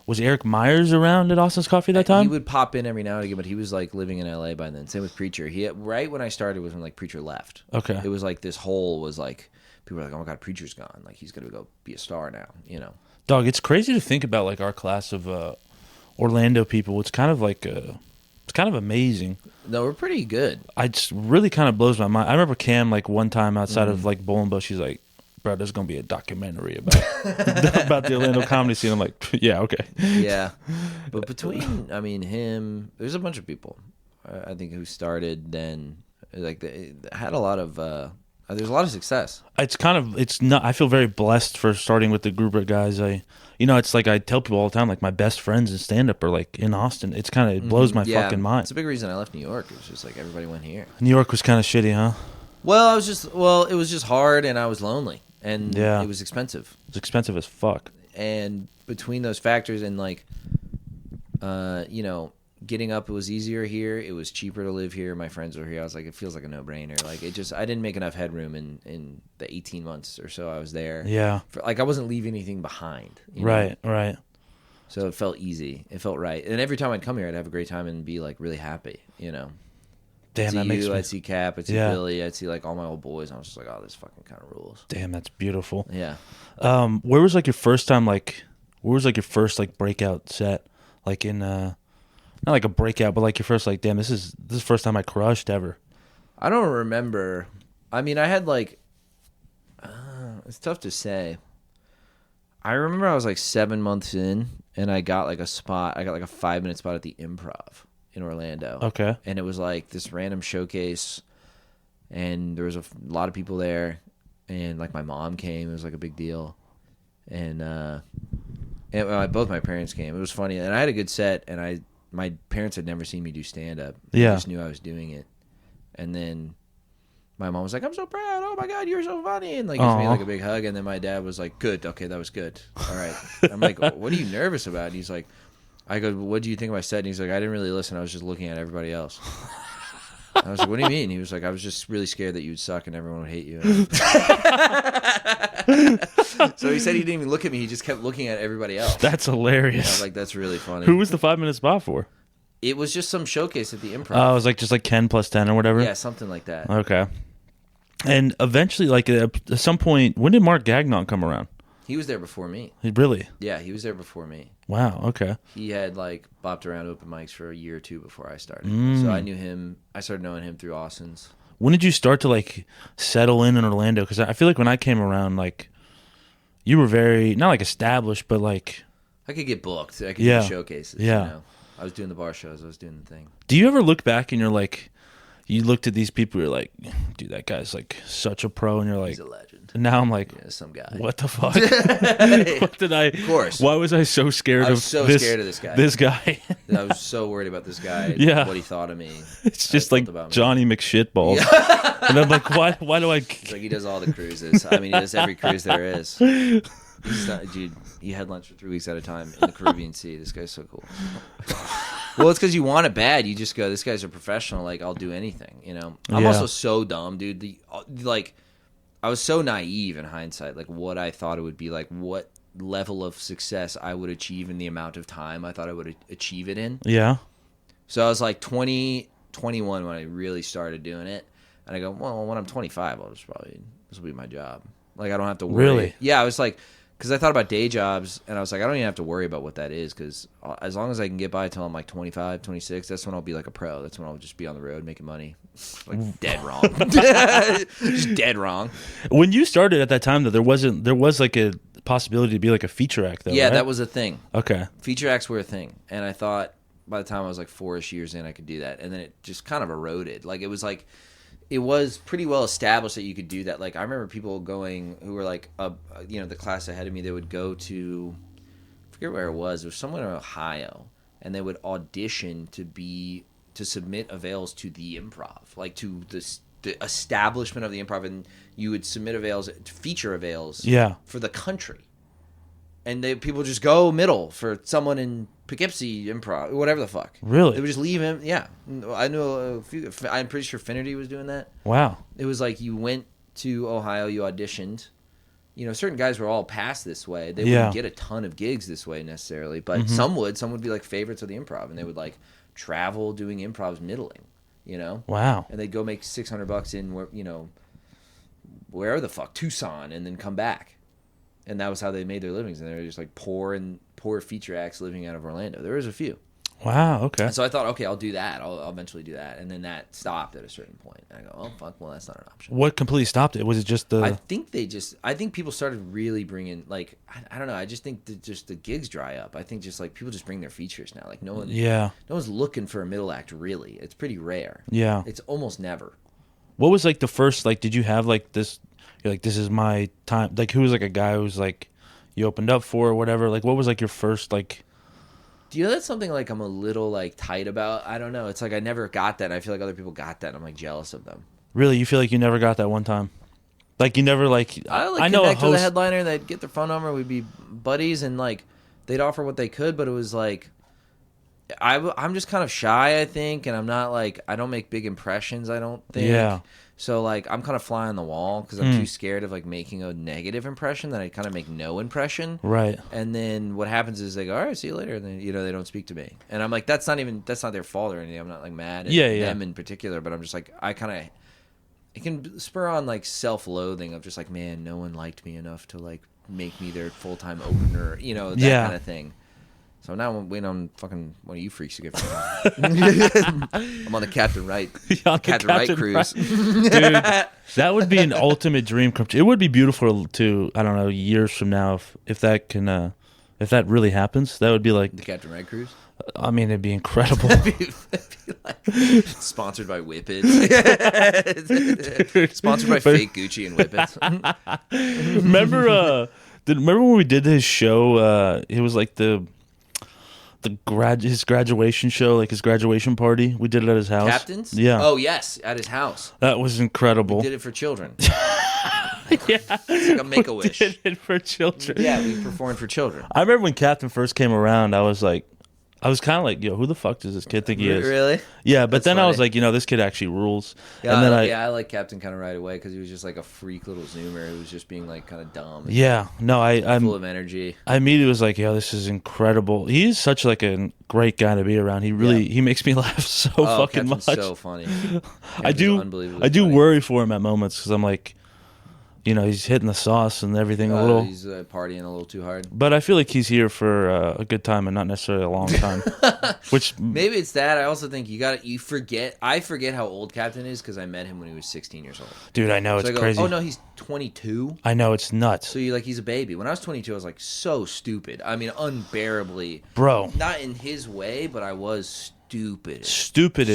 Was Eric Myers around at Austin's Coffee that time? He would pop in every now and again, but he was like living in LA by then. Same with Preacher. Right when I started was when like Preacher left. Okay. It was like this whole was like people were like, oh my god, Preacher's gone. Like he's gonna go be a star now. Dog, it's crazy to think about like our class of Orlando people. It's kind of like it's kind of amazing. No, we're pretty good. I just really kind of blows my mind. I remember Cam like one time outside of like Bull and Bush, he's like, bro, there's gonna be a documentary about about the Orlando comedy scene. I'm like, yeah, okay. Yeah, but between him, there's a bunch of people I think who started then. Like they had a lot of. There's a lot of success. It's not. I feel very blessed for starting with the group of guys. It's like I tell people all the time, like my best friends in stand up are like in Austin. It's kind of it blows my fucking mind. It's a big reason I left New York. It was just like everybody went here. New York was kind of shitty, huh? Well, it was just hard, and I was lonely, and it was expensive. It's expensive as fuck. And between those factors, and like, getting up, it was easier here. It was cheaper to live here. My friends were here. I was like, it feels like a no-brainer. Like, I didn't make enough headroom in the 18 months or so I was there. Yeah. I wasn't leaving anything behind. Right. So it felt easy. It felt right. And every time I'd come here, I'd have a great time and be like really happy. Damn, that makes me... I'd see Cap, I'd see Billy, I'd see like all my old boys. And I was just like, oh, this fucking kind of rules. Damn, that's beautiful. Yeah. Where was like your first time? Like, where was like your first like breakout set? Like in not like a breakout, but like your first like, damn, this is the first time I crushed ever. I don't remember. I mean, I had like, it's tough to say. I remember I was like 7 months in, and I got like a spot. I got like a 5-minute spot at the Improv in Orlando. Okay. And it was like this random showcase, and there was a lot of people there, and like my mom came. It was like a big deal, and both my parents came. It was funny, and I had a good set, and my parents had never seen me do stand up. Yeah. They just knew I was doing it, and then my mom was like, "I'm so proud! Oh my God, you're so funny!" And like gives me like a big hug, and then my dad was like, "Good, okay, that was good. All right." I'm like, "What are you nervous about?" And he's like, I go, "What do you think of my set?" And he's like, "I didn't really listen. I was just looking at everybody else." I was like, "What do you mean?" He was like, "I was just really scared that you would suck and everyone would hate you." So he said he didn't even look at me. He just kept looking at everybody else. That's hilarious. I was like, that's really funny. Who was the 5-minute spot for? It was just some showcase at the Improv. Oh, it was like just like Ken plus 10 or whatever? Yeah, something like that. Okay. And eventually, like at some point, when did Mark Gagnon come around? He was there before me. Really? Yeah, he was there before me. Wow, okay. He had like bopped around open mics for a year or two before I started. So I knew him. I started knowing him through Austin's. When did you start to like settle in Orlando? Because I feel like when I came around, like you were very, not like established, but like... I could get booked. I could do showcases. Yeah. I was doing the bar shows. I was doing the thing. Do you ever look back and you're like, you looked at these people, you're like, dude, that guy's like such a pro, and you're like... He's a legend. And now I'm like, some guy. What the fuck? What did I? Of course. Why was I so scared of scared of this guy. This guy. I was so worried about this guy. Yeah. What he thought of me. It's just like Johnny McShitballs. Yeah. And I'm like, why do I? It's like he does all the cruises. I mean, he does every cruise there is. He's not, dude, he had lunch for 3 weeks at a time in the Caribbean Sea. This guy's so cool. Well, it's because you want it bad. You just go, this guy's a professional. Like, I'll do anything. I'm also so dumb, dude. I was so naive in hindsight, like what I thought it would be, like what level of success I would achieve in the amount of time I thought I would achieve it in. Yeah. So I was like 20, 21 when I really started doing it. And I go, well, when I'm 25, this will be my job. Like, I don't have to worry. Really? Yeah, I was like, because I thought about day jobs, and I was like, I don't even have to worry about what that is, because as long as I can get by until I'm like 25, 26, that's when I'll be like a pro. That's when I'll just be on the road making money. Like, dead wrong. Just dead wrong. When you started at that time, though, there was like a possibility to be like a feature act, though, yeah, right? that was a thing. Okay. Feature acts were a thing, and I thought by the time I was like 4-ish years in, I could do that, and then it just kind of eroded. Like, it was pretty well established that you could do that. Like, I remember people going who were like, the class ahead of me, they would go to, I forget where it was somewhere in Ohio, and they would audition to submit avails to the Improv, like to the establishment of the Improv, and you would submit avails, feature avails, for the country. And people just go middle for someone in Poughkeepsie Improv, whatever the fuck. Really? They would just leave him. Yeah, I knew a few. I'm pretty sure Finnerty was doing that. Wow. It was like you went to Ohio, you auditioned. Certain guys were all passed this way. They wouldn't get a ton of gigs this way necessarily, but some would be like favorites of the Improv, and they would like travel doing improvs middling. Wow. And they'd go make $600 in where the fuck, Tucson, and then come back. And that was how they made their livings. And they were just like poor feature acts living out of Orlando. There was a few. Wow, okay. And so I thought, okay, I'll do that. I'll eventually do that. And then that stopped at a certain point. And I go, oh, fuck, well, that's not an option. What completely stopped it? Was it just the... I think people started really bringing, like, I don't know. I just think that just the gigs dry up. I think just, like, people just bring their features now. Like, no one's looking for a middle act, really. It's pretty rare. Yeah. It's almost never. What was, like, the first, like, did you have, like, this... You're like, this is my time. Like, who was like a guy who's like, you opened up for or whatever? Like, what was like your first like? Do you know that's something like I'm a little like tight about? I don't know. It's like I never got that. And I feel like other people got that. And I'm like jealous of them. Really, you feel like you never got that one time? Like you never like I know a connect with a host. headliner. They'd get their phone number. We'd be buddies, and like they'd offer what they could. But it was like I'm just kind of shy, I think, and I'm not like I don't make big impressions. I don't think. Yeah. So like I'm kind of fly on the wall because I'm too scared of like making a negative impression that I kind of make no impression. Right. And then what happens is they go, all right, see you later. And then they don't speak to me, and I'm like that's not their fault or anything. I'm not like mad at them in particular, but I'm just like I kind of. It can spur on like self-loathing of just like, man, no one liked me enough to like make me their full-time opener, that kind of thing. So now I'm waiting on fucking one of you freaks to get from I'm on the Captain Wright, Captain Wright cruise. Dude, that would be an ultimate dream come true. It would be beautiful to, I don't know, years from now if that can, if that really happens. That would be like the Captain Wright cruise. I mean, it'd be incredible. It'd be like, sponsored by Whippets. Sponsored by fake Gucci and Whippets. Remember when we did his show? It was like his graduation show, like his graduation party. We did it at his house. Captain's? Yeah. Oh yes, at his house. That was incredible. We did it for children. Yeah. It's like a Make-A-Wish. We did it for children. Yeah, we performed for children. I remember when Captain first came around, I was kind of like, yo, who the fuck does this kid think he is? Really? Yeah, but That's then funny. I was like, this kid actually rules. Yeah, and then I like Captain kind of right away because he was just like a freak little zoomer who was just being like kind of dumb. Yeah, no, I'm full of energy. I immediately was like, yo, this is incredible. He's such like a great guy to be around. He really he makes me laugh so fucking Captain's much. so funny. I do funny. worry for him at moments because I'm like, he's hitting the sauce and everything a little. He's partying a little too hard. But I feel like he's here for a good time and not necessarily a long time. Which maybe it's that. I also think you forget. I forget how old Captain is because I met him when he was 16 years old. Dude, I know, so it's crazy. Oh no, he's 22. I know, it's nuts. So he's a baby. When I was 22, I was like so stupid. I mean, unbearably. Bro. Not in his way, but I was stupid. Stupid.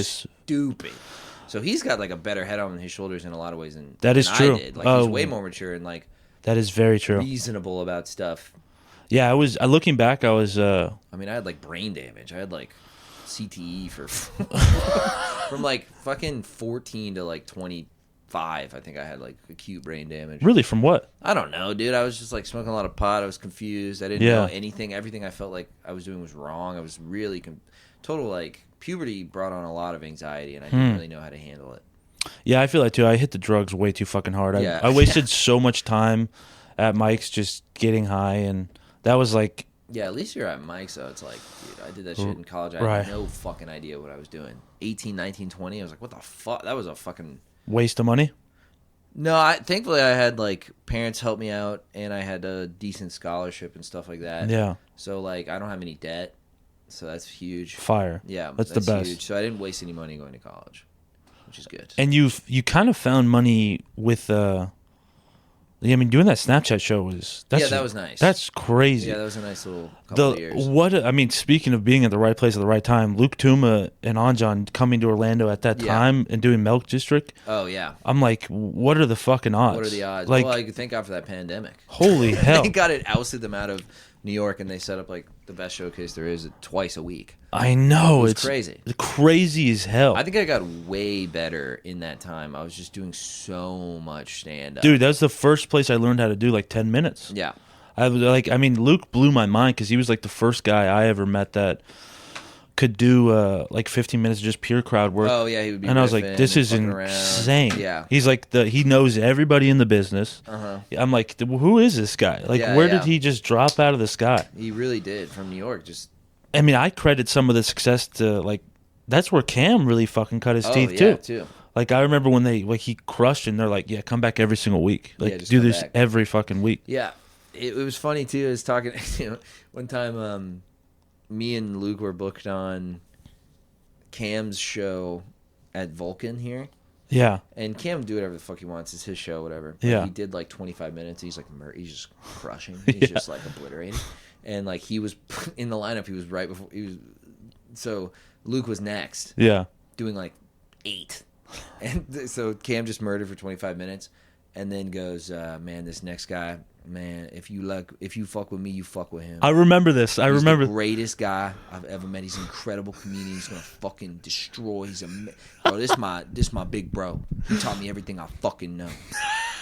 So he's got like a better head on his shoulders in a lot of ways than that is than true. I did. Like he's way more mature and like that is very true. Reasonable about stuff. Yeah, looking back. I was. I mean, I had like brain damage. I had like CTE for from like fucking 14 to like 25. I think I had like acute brain damage. Really, from what? I don't know, dude. I was just like smoking a lot of pot. I was confused. I didn't know anything. Everything I felt like I was doing was wrong. I was really total like. Puberty brought on a lot of anxiety, and I didn't really know how to handle it. Yeah, I feel that too. I hit the drugs way too fucking hard. I wasted so much time at Mike's just getting high, and that was like... Yeah, at least you're at Mike's, though. It's like, dude, I did that shit in college. I had no fucking idea what I was doing. 18, 19, 20, I was like, what the fuck? That was a fucking... Waste of money? No, thankfully I had, like, parents help me out, and I had a decent scholarship and stuff like that. Yeah. So, like, I don't have any debt. So that's huge. Fire. Yeah, that's the best. Huge. So I didn't waste any money going to college, which is good. And you kind of found money with doing that Snapchat show was that was nice. That's crazy. Yeah, that was a nice little couple of years. Speaking of being at the right place at the right time, Luke Touma and Anjan coming to Orlando at that time and doing Milk District. Oh yeah. I'm like, what are the fucking odds? What are the odds? Like, well, I thank God for that pandemic. Holy hell! Thank God it ousted them out of New York, and they set up like the best showcase there is twice a week. I know, it's crazy. Crazy as hell. I think I got way better in that time. I was just doing so much stand up. Dude, that's the first place I learned how to do like 10 minutes. Yeah. Luke blew my mind because he was like the first guy I ever met that could do like 15 minutes of just pure crowd work. Oh yeah, he would be. And I was like, this is insane. Around. Yeah. He's like he knows everybody in the business. Uh-huh. I'm like, who is this guy? Like, where did he just drop out of the sky? He really did from New York. I mean, I credit some of the success to like that's where Cam really fucking cut his teeth too. Like I remember when he crushed and they're like, yeah, come back every single week. Like do this every fucking week. Yeah. It was funny too. I was talking one time me and Luke were booked on Cam's show at Vulcan here. Yeah. And Cam do whatever the fuck he wants. It's his show, whatever. But he did like 25 minutes. He's like he's just crushing. He's just like obliterating. And like he was in the lineup. He was right before so Luke was next. Yeah. Doing like 8. And so Cam just murdered for 25 minutes and then goes, man, this next guy, man, if you fuck with me, you fuck with him. I remember this. He's the greatest guy I've ever met. He's an incredible comedian. He's gonna fucking destroy. Bro, this my big bro. He taught me everything I fucking know.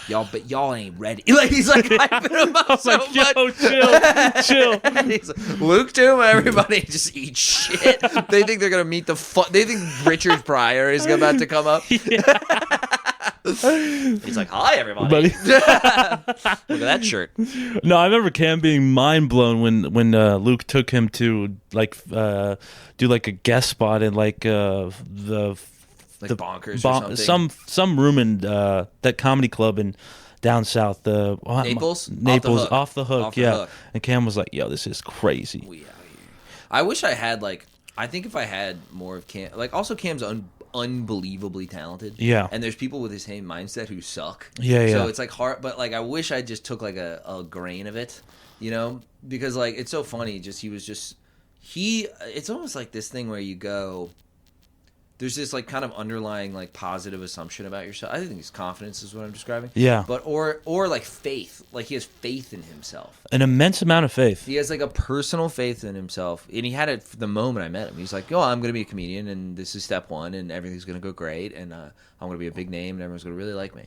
Y'all ain't ready. Like he's like hyping him up so much. Yo, chill. He's like, Luke Touma, everybody just eat shit. They think they're gonna meet They think Richard Pryor is about to come up. Yeah. He's like, hi everybody. Look at that shirt. No, I remember Cam being mind blown when Luke took him to like do like a guest spot in like Bonkers or something. Some room in that comedy club in down south. Naples, off the hook. And Cam was like, "Yo, this is crazy." I wish I had I think if I had more of Cam, also Cam's unbelievably talented. Yeah, and there's people with his same mindset who suck. Yeah. So it's hard, but I wish I just took a grain of it, because it's so funny. It's almost like this thing where you go. There's this kind of underlying positive assumption about yourself. I think his confidence is what I'm describing. Yeah. But or faith. He has faith in himself. An immense amount of faith. He has a personal faith in himself. And he had it the moment I met him. He's like, I'm going to be a comedian and this is step one and everything's going to go great and I'm going to be a big name and everyone's going to really like me.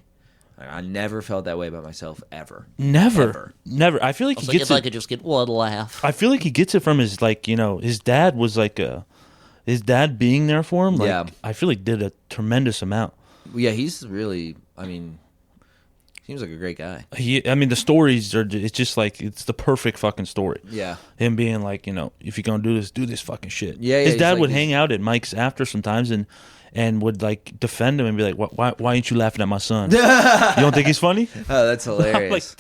I never felt that way about myself ever. Never. I feel like he gets if I could just get one laugh. I feel like he gets it from his his dad was his dad being there for him, I feel like did a tremendous amount. Yeah, he's really, seems like a great guy. The stories it's just it's the perfect fucking story. Yeah. Him being if you're going to do this fucking shit. Yeah, his dad would hang out at Mike's after sometimes and would defend him and be like, why ain't you laughing at my son? You don't think he's funny? Oh, that's hilarious.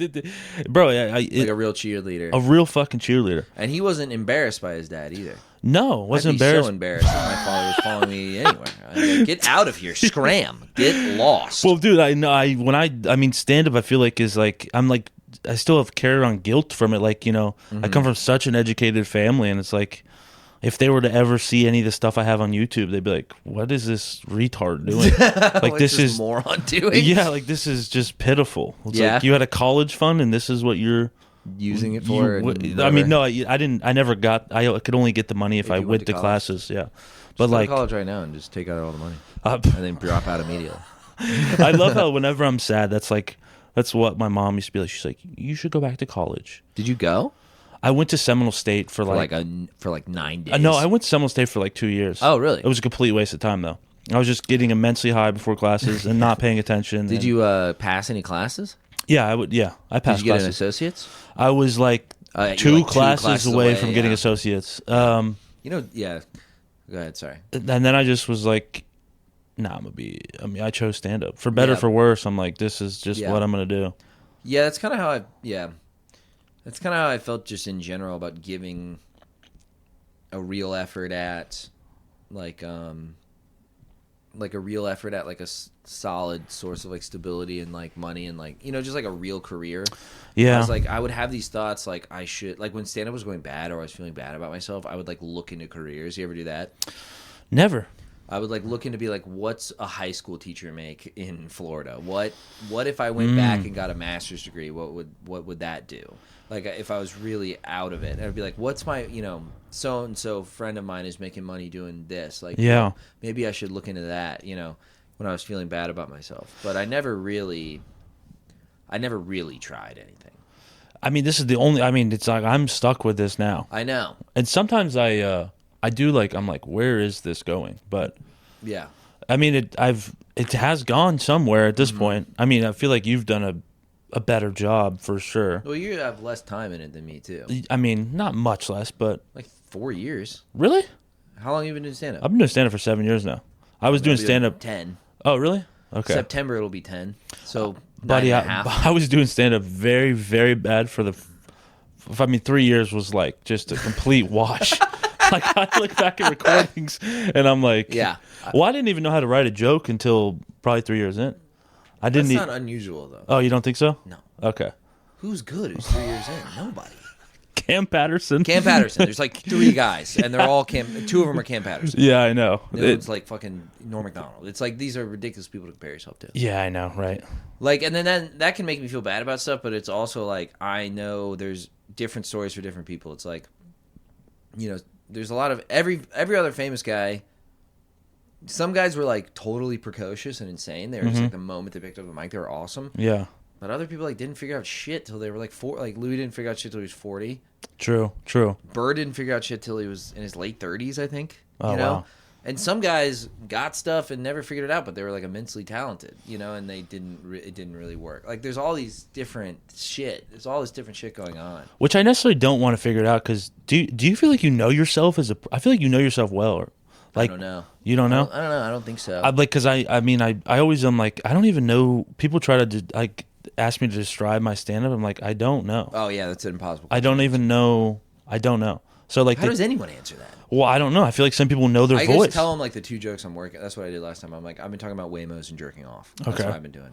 Bro, like a real cheerleader. A real fucking cheerleader. And he wasn't embarrassed by his dad either. No, wasn't I'd be embarrassed. So embarrassed that my father was following me anywhere. Get out of here, scram, get lost. Well, dude, I know stand up. I feel like is I still have carried on guilt from it. I come from such an educated family, and it's if they were to ever see any of the stuff I have on YouTube, they'd be like, "What is this retard doing? This is moron doing." Yeah, this is just pitiful. It's you had a college fund, and this is what you're using it for. No, I didn't. I never got. I could only get the money if I went to classes. Yeah, but just go to college right now and just take out all the money and then drop out immediately. I love how whenever I'm sad, that's what my mom used to be like. She's like, "You should go back to college." Did you go? I went to Seminole State for 9 days. No, I went to Seminole State for 2 years. Oh, really? It was a complete waste of time though. I was just getting immensely high before classes and not paying attention. Did you pass any classes? Yeah, I would. Yeah, I passed. Did you get classes. an associate's? I was two classes away from getting associates. Yeah. Go ahead. Sorry. And then I just was like, "Nah, I'm gonna be." I chose stand up for better, for worse. I'm like, this is just what I'm gonna do. Yeah, that's kind of how That's kind of how I felt just in general about giving a real effort at a solid source of stability and money and just a real career. Yeah. I was I would have these thoughts I should when stand-up was going bad or I was feeling bad about myself, I would look into careers. You ever do that? Never. I would look into be what's a high school teacher make in Florida? What if I went back and got a master's degree? What would that do? If I was really out of it, I'd be what's my, so and so friend of mine is making money doing this. Maybe I should look into that, when I was feeling bad about myself. But I never really tried anything. This is the only, it's I'm stuck with this now. I know. And sometimes I do I'm where is this going? But yeah. It has gone somewhere at this point. I feel like you've done a better job for sure. Well, you have less time in it than me too. Not much less, but 4 years. Really? How long have you been doing stand-up? I've been doing stand-up for 7 years now. I was doing stand-up 10. Oh, really? Okay. September it'll be 10. So, buddy, I was doing stand-up very, very bad for 3 years was just a complete wash. I look back at recordings and I'm like, yeah. Well, I didn't even know how to write a joke until probably 3 years in. That's not unusual, though. Oh, you don't think so? No. Okay. Who's good who's 3 years in? Nobody. Cam Patterson. There's 3 guys, and they're all two of them are Cam Patterson. Yeah, I know. It's fucking Norm Macdonald. It's these are ridiculous people to compare yourself to. Yeah, I know, right? Like, and then that can make me feel bad about stuff, but it's also like I know there's different stories for different people. It's like, you know, there's a lot of every other famous guy. Some guys were like totally precocious and insane. They were just like the moment they picked up the mic, they were awesome. Yeah. But other people like didn't figure out shit till they were like Like Louis didn't figure out shit till he was 40. True. Bird didn't figure out shit till he was in his late 30s, I think. Oh, you know? wow. And some guys got stuff and never figured it out, but they were like immensely talented, you know, and they didn't. It didn't really work. Like there's all these different shit. There's all this different shit going on. Which I necessarily don't want to figure it out because do you feel like you know yourself as a? I feel like you know yourself well. Or, like, I don't know. You don't know? I don't know. I don't think so. Like because I mean I always am like I don't even know. People try to like ask me to describe my stand up. I'm like I don't know. Oh yeah, that's an impossible question. I don't even know. I don't know. So like how does anyone answer that? Well, I don't know. I feel like some people know their voice. I just tell them like the 2 jokes I'm working. That's what I did last time. I'm like, I've been talking about Waymos and jerking off. That's what I've been doing.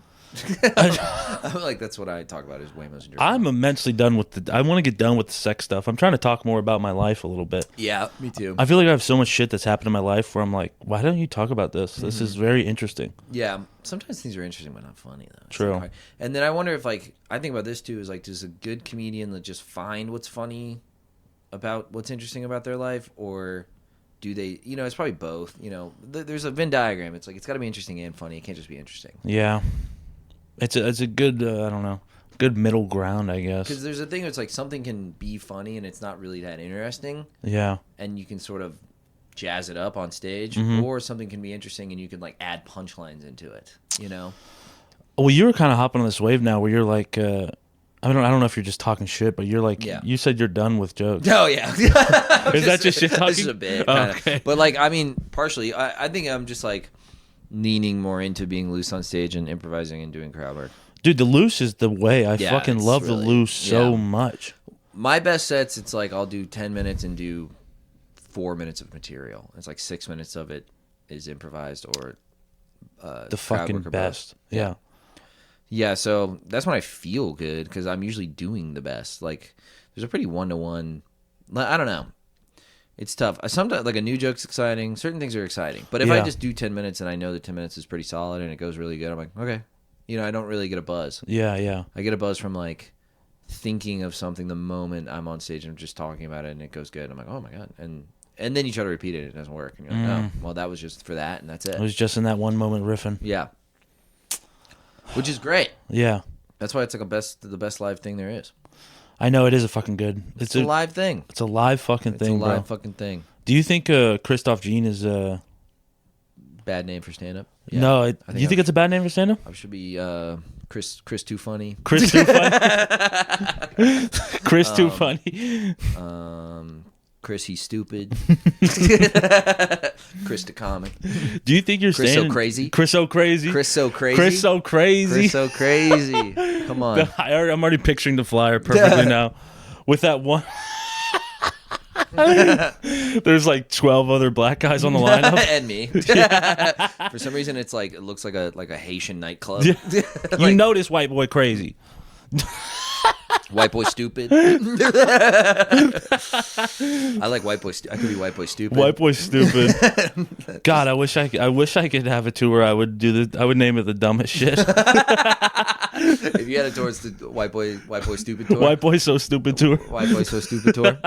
I'm like, that's what I talk about is Waymos and jerking off. I'm immensely done with I want to get done with the sex stuff. I'm trying to talk more about my life a little bit. Yeah, me too. I feel like I have so much shit that's happened in my life where I'm like, why don't you talk about this? This is very interesting. Yeah, sometimes things are interesting but not funny though. It's True. Like and then I wonder if like I think about this too is like, does a good comedian just find what's funny about what's interesting about their life, or do they, you know, it's probably both, you know. There's a Venn diagram. It's like it's got to be interesting and funny. It can't just be interesting. Yeah, it's a good I don't know, good middle ground, I guess. Because there's a thing that's like something can be funny and it's not really that interesting. Yeah, and you can sort of jazz it up on stage, or something can be interesting and you can like add punchlines into it, you know. Well, you're kind of hopping on this wave now where you're like I don't know if you're just talking shit, but you're like, you said you're done with jokes. Oh, yeah. Is that just shit talking? This is a bit. Okay. But, like, I mean, partially, I think I'm just, like, leaning more into being loose on stage and improvising and doing crowd work. Dude, the loose is the way. I fucking love really, the loose so much. My best sets, it's like I'll do 10 minutes and do 4 minutes of material. It's like 6 minutes of it is improvised or the fucking best. Yeah. Yeah, so that's when I feel good because I'm usually doing the best. Like, there's a pretty one-to-one. I don't know. It's tough. Sometimes, like, a new joke's exciting. Certain things are exciting. But if I just do 10 minutes and I know that 10 minutes is pretty solid and it goes really good, I'm like, okay. You know, I don't really get a buzz. Yeah. I get a buzz from, like, thinking of something the moment I'm on stage and I'm just talking about it and it goes good. I'm like, oh, my God. And then you try to repeat it and it doesn't work. And you're like, oh, well, that was just for that and that's it. It was just in that one moment riffing. Yeah. Which is great. Yeah. That's why it's like the best live thing there is. I know it is a fucking good. It's a live thing. It's a live fucking thing, It's a live bro. fucking thing. Do you think Christoph Jean is a bad name for stand up? Yeah. No, do you think it's a bad name for stand up? I should be Chris Too Funny. Chris Too Funny. Chris Too Funny. Chris He's Stupid. Chris the Comic. Do you think you're Chris saying So Crazy? Chris So Crazy? Chris So Crazy? Chris So Crazy? Chris So Crazy. Come on. I'm already picturing the flyer perfectly now. With that one... There's like 12 other black guys on the lineup. And me. For some reason, it looks like a Haitian nightclub. You notice White Boy Crazy. White Boy Stupid. I like White Boy. I could be White Boy Stupid. White Boy Stupid. God, I wish I could have a tour. I would name it the dumbest shit. If you had it towards the White Boy Stupid tour. White Boy So Stupid tour. White Boy So Stupid tour.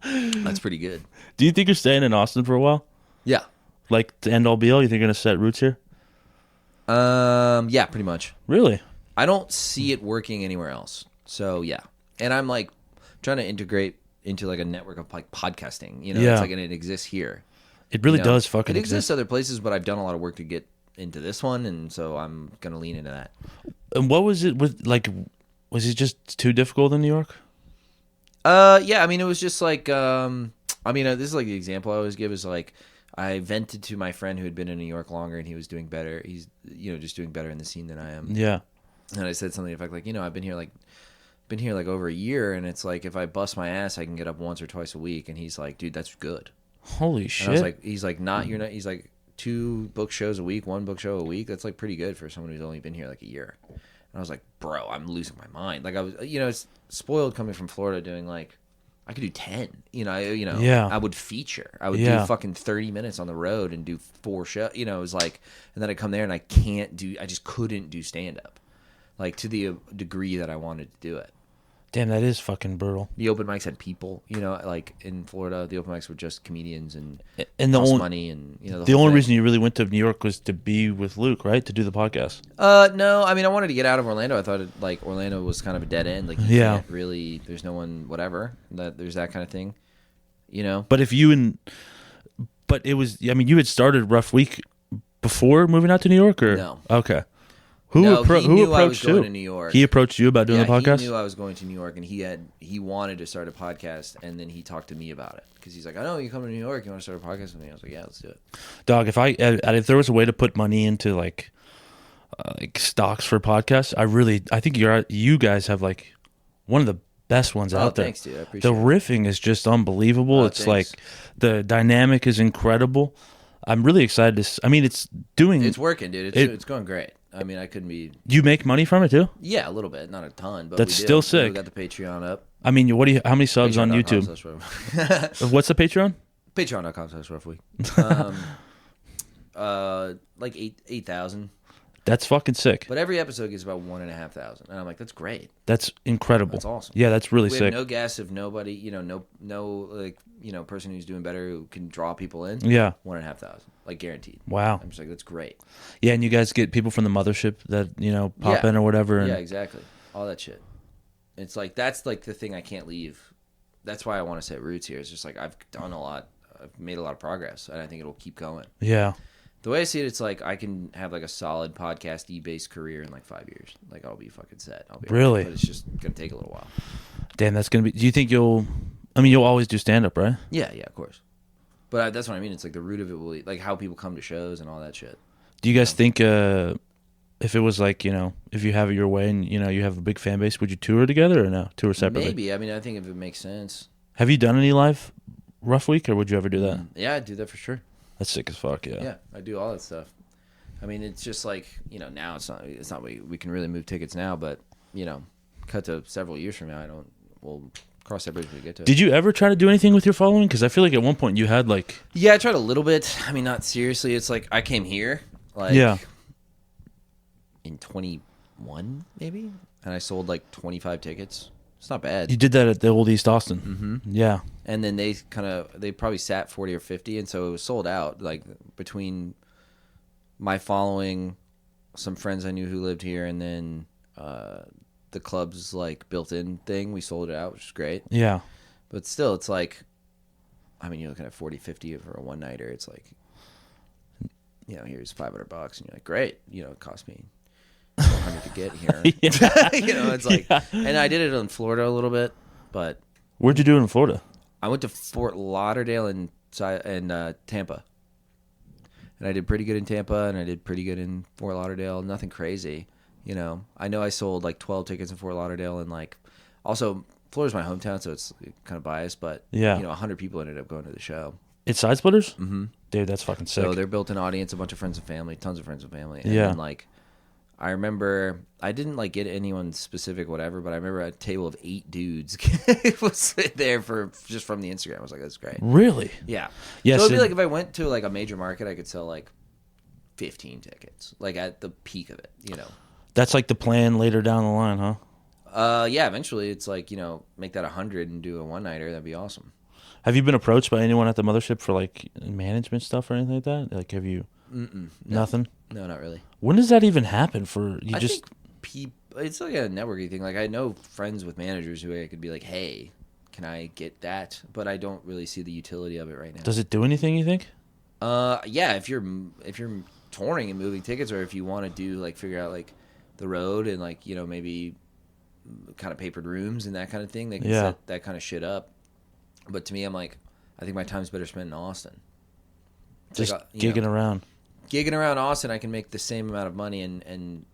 That's pretty good. Do you think you're staying in Austin for a while? Yeah. Like to end all be all? You think you're gonna set roots here? Yeah, pretty much. Really? I don't see it working anywhere else. So yeah, and I'm like trying to integrate into like a network of like podcasting. You know, it's like, and it exists here. It really does fucking It exist. exists other places, but I've done a lot of work to get into this one, and so I'm gonna lean into that. And what was it with like? Was it just too difficult in New York? Yeah. I mean, it was just like, this is like the example I always give is like I vented to my friend who had been in New York longer, and he was doing better. He's just doing better in the scene than I am. Yeah. And I said something in fact like, I've been here like over a year, and it's like if I bust my ass I can get up once or twice a week. And he's like, dude, that's good. Holy shit. And I was like, he's like 2 book shows a week, 1 book show a week, that's like pretty good for someone who's only been here like a year. And I was like, bro, I'm losing my mind. Like I was it's spoiled coming from Florida doing like I could do 10. Yeah. I would feature. I would do fucking 30 minutes on the road and do 4 shows. It was like, and then I come there and I just couldn't do stand up. like to the degree that I wanted to do it. Damn, that is fucking brutal. The open mics had people, like in Florida, the open mics were just comedians and the cost only money and the only reason you really went to New York was to be with Luke, right? To do the podcast. No, I mean I wanted to get out of Orlando. I thought Orlando was kind of a dead end. Like you can't really, there's no one, whatever. There's that kind of thing, But but it was. I mean, you had started Rough Week before moving out to New York, or no? Okay. Who approached I was going to New York. He approached you about doing the podcast? He knew I was going to New York, and he wanted to start a podcast, and then he talked to me about it because he's like, I know you come to New York, you want to start a podcast with me? I was like, yeah, let's do it. Dog, if there was a way to put money into like stocks for podcasts, I think you guys have like one of the best ones out there. Thanks, dude. I appreciate it. The riffing is just unbelievable. It's thanks. like the dynamic is incredible. I'm really excited it's working, dude. It's going great. I mean, I couldn't be. You make money from it too? Yeah, a little bit, not a ton, but that's still sick. We got the Patreon up. I mean, how many subs on YouTube? What's the Patreon? Patreon.com/roughweek. Like 8,000. That's fucking sick. But every episode gets about 1,500, and I'm like, that's great. That's incredible. That's awesome. Yeah, that's really we sick. Have no guests of nobody, no person who's doing better who can draw people in. Yeah, 1,500, like guaranteed. Wow. I'm just like, that's great. Yeah, and you guys get people from the mothership that pop in or whatever. And... Yeah, exactly. All that shit. It's like that's like the thing I can't leave. That's why I want to say roots here. It's just like I've done a lot. I've made a lot of progress, and I think it'll keep going. Yeah. The way I see it, it's like I can have like a solid podcast-y based career in like 5 years. Like I'll be fucking set. Really? But it's just gonna take a little while. Damn, that's gonna be. Do you think you'll always do stand-up, right? Yeah, of course. But that's what I mean. It's like the root of it will, like how people come to shows and all that shit. Do you guys think if it was like if you have it your way and you have a big fan base, would you tour together or no? Tour separately? Maybe. I mean, I think if it makes sense. Have you done any live Rough Week, or would you ever do that? Yeah, I'd do that for sure. That's sick as fuck. Yeah. Yeah, I do all that stuff. I mean, it's just like now it's not we can really move tickets now, but cut to several years from now, we'll cross that bridge when we get to it. Did you ever try to do anything with your following? Because I feel like at one point you had like. Yeah, I tried a little bit. I mean, not seriously. It's like I came here in 21 maybe, and I sold like 25 tickets. It's not bad. You did that at the old East Austin. Mm-hmm. Yeah. And then they probably sat 40 or 50, and so it was sold out. Like between my following, some friends I knew who lived here, and then the club's like built-in thing, we sold it out, which is great. Yeah. But still, it's like, I mean, you're looking at 40, 50 for a one-nighter. It's like, here's $500, and you're like, great. It cost me $400 to get here. It's like, and I did it in Florida a little bit, but. Where'd you do it in Florida? I went to Fort Lauderdale and Tampa, and I did pretty good in Tampa, and I did pretty good in Fort Lauderdale. Nothing crazy, I know I sold like 12 tickets in Fort Lauderdale, and like also Florida's my hometown, so it's kind of biased, but 100 people ended up going to the show. It's Side Splitters? Mm-hmm. Dude, that's fucking sick. So they're built-in audience, a bunch of friends and family, tons of friends and family, and then, like. I remember I didn't like get anyone specific, whatever, but I remember a table of 8 dudes was there just from the Instagram. I was like, that's great. Really? Yeah. Yes. So it'd be like if I went to like a major market, I could sell like 15 tickets, like at the peak of it, That's like the plan later down the line, huh? Yeah. Eventually, it's like make that 100 and do a one-nighter. That'd be awesome. Have you been approached by anyone at the mothership for like management stuff or anything like that? Like, have you? Nothing. No, not really. When does that even happen? For you? I think it's like a networking thing. Like I know friends with managers who I could be like, "Hey, can I get that?" But I don't really see the utility of it right now. Does it do anything? You think? Yeah. If you're touring and moving tickets, or if you want to do like figure out like the road and like maybe kind of papered rooms and that kind of thing, they can set that kind of shit up. But to me, I'm like, I think my time's better spent in Austin. Just like, gigging around. Gigging around Austin, I can make the same amount of money and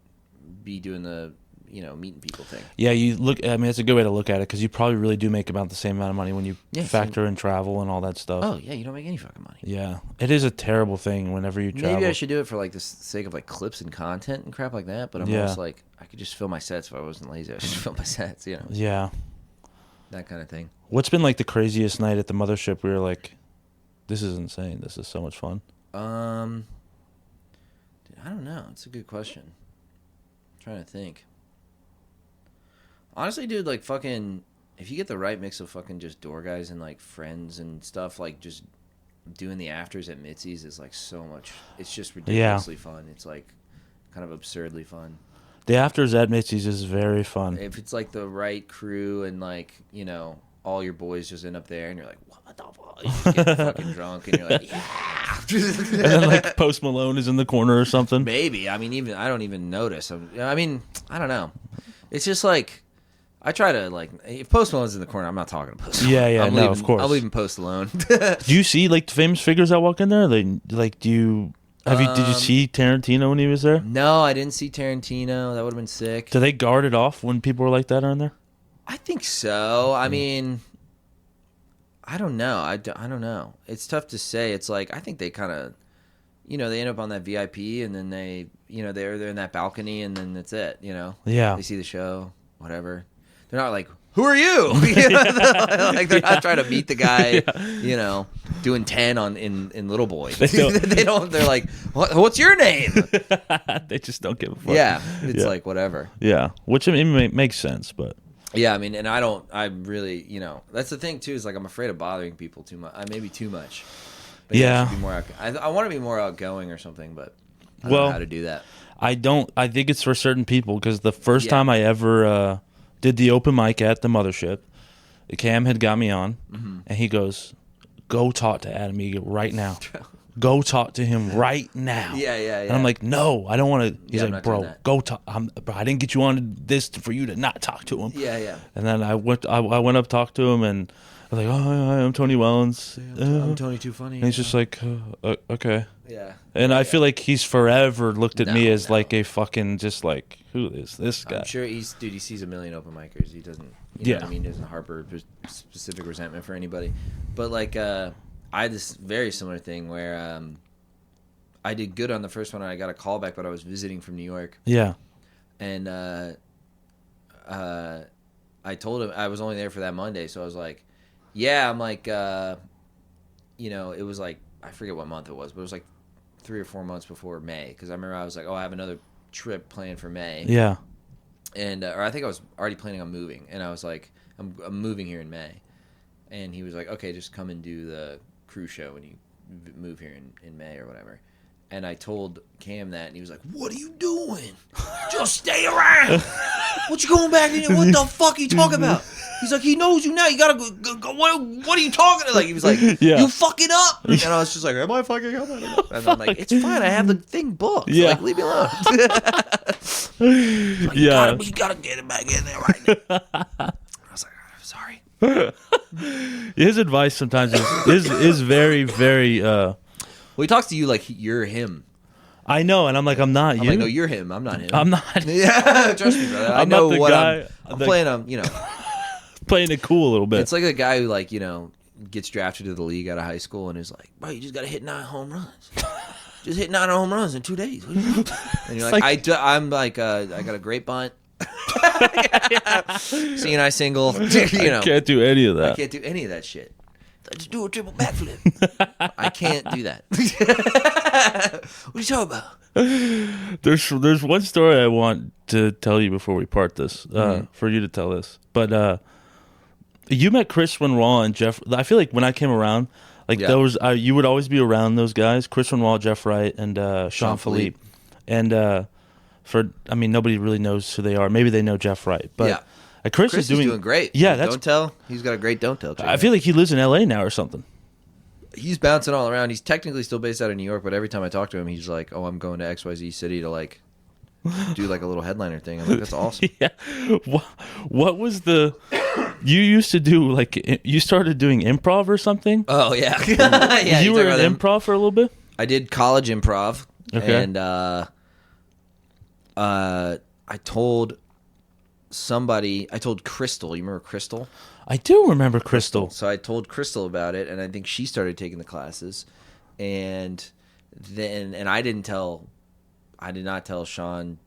be doing the meeting people thing. Yeah, it's a good way to look at it because you probably really do make about the same amount of money when you factor in travel and all that stuff. Oh yeah, you don't make any fucking money. Yeah, it is a terrible thing whenever you travel. Maybe I should do it for like the sake of like clips and content and crap like that. But I'm almost like I could just film my sets if I wasn't lazy. I should film my sets, Yeah, that kind of thing. What's been like the craziest night at the mothership where you're like, this is insane. This is so much fun. I don't know. It's a good question. I'm trying to think. Honestly, dude, like fucking, if you get the right mix of fucking just door guys and like friends and stuff, like just doing the afters at Mitzi's is like so much. It's just ridiculously fun. It's like kind of absurdly fun. The afters at Mitzi's is very fun. If it's like the right crew and like, you know, all your boys just end up there and you're like, what the fuck? You just get fucking drunk and you're like, yeah. And then like Post Malone is in the corner or something. Maybe. I mean, I don't even notice. I mean, I don't know. It's just like, I try to, like, if Post Malone's in the corner, I'm not talking to Post Malone. Yeah, of course. I'll leave him Post alone. Do you see, like, the famous figures that walk in there? Like, did you see Tarantino when he was there? No, I didn't see Tarantino. That would have been sick. Do they guard it off when people are like that are in there? I think so. I mean, I don't know. I don't know. It's tough to say. It's like, I think they kind of, you know, they end up on that VIP and then they, you know, they're in that balcony and then that's it, you know? Yeah. They see the show, whatever. They're not like, who are you? Like they're not trying to meet the guy, you know, doing 10 in Little Boy. They don't. They're like, what's your name? They just don't give a fuck. Yeah, it's like whatever. Yeah, which I mean, makes sense, but yeah, I mean, and I'm really, you know, that's the thing too. Is like I'm afraid of bothering people too much. Maybe too much. Maybe I should be more I want to be more outgoing or something, but I don't know how to do that. I don't. I think it's for certain people because the first time I ever did the open mic at the Mothership, Cam had got me on, and he goes, "Go talk to Adam Eagle right now. Go talk to him right now." Yeah. And I'm like, "No, I don't want to." He's like, "Bro, go talk. Bro, I didn't get you on this for you to not talk to him." Yeah. And then I went up, talked to him, and I was like, "Oh, hi, I'm Tony Wellens. I'm Tony Too Funny." And he's just like, "Okay." Yeah. And I feel like he's forever looked at me as like a fucking just like, who is this guy? I'm sure he sees a million open micers. He doesn't, you know what I mean? He doesn't harbor specific resentment for anybody. But like, I had this very similar thing where I did good on the first one and I got a call back, but I was visiting from New York. Yeah. And I told him I was only there for that Monday, so I was like, yeah, I'm like, you know, it was like, I forget what month it was, but it was like 3 or 4 months before May, because I remember I was like, oh, I have another trip planned for May. Yeah. And or I think I was already planning on moving, and I was like, I'm moving here in May. And he was like, okay, just come and do the cruise show when you move here in May or whatever. And I told Cam that, and he was like, what are you doing? Just stay around. What you going back in here? What the fuck are you talking about? He's like, he knows you now. You gotta go. What are you talking about? Like, he was like, you fucking up. And I was just like, am I fucking up? And I'm like, it's fine. I have the thing booked. Yeah. Like, leave me alone. Like, you gotta get it back in there right now. I was like, I'm sorry. His advice sometimes is very, very. Well, he talks to you like you're him. I know, and I'm like, I'm not you. I'm like, no, you're him. I'm not him. I'm not. Yeah, trust me, brother. I know what I'm playing on, you know. Playing it cool a little bit. It's like a guy who, like, you know, gets drafted to the league out of high school and is like, bro, you just got to hit 9 home runs. Just hit 9 home runs in 2 days. What are you doing? And you're like, I'm like, I got a great bunt. Seeing I single. You know, I can't do any of that. I can't do any of that shit. I just do a triple backflip. I can't do that. What are you talking about? There's one story I want to tell you before we part this, for you to tell this. But you met Chris Renoir and Jeff. I feel like when I came around, like those, you would always be around those guys: Chris Renoir, Jeff Wright, and Sean Philippe. And I mean, nobody really knows who they are. Maybe they know Jeff Wright, but Chris is doing great. Yeah, don't tell. He's got a great don't tell. I feel like he lives in LA now or something. He's bouncing all around. He's technically still based out of New York, but every time I talk to him, he's like, "Oh, I'm going to XYZ city to like do like a little headliner thing." I'm like, "That's awesome." Yeah. What was the? You used to do like you started doing improv or something? Oh yeah, yeah. You were in improv for a little bit. I did college improv, and I told Crystal. You remember Crystal? I do remember Crystal. So I told Crystal about it, and I think she started taking the classes, and I did not tell Sean,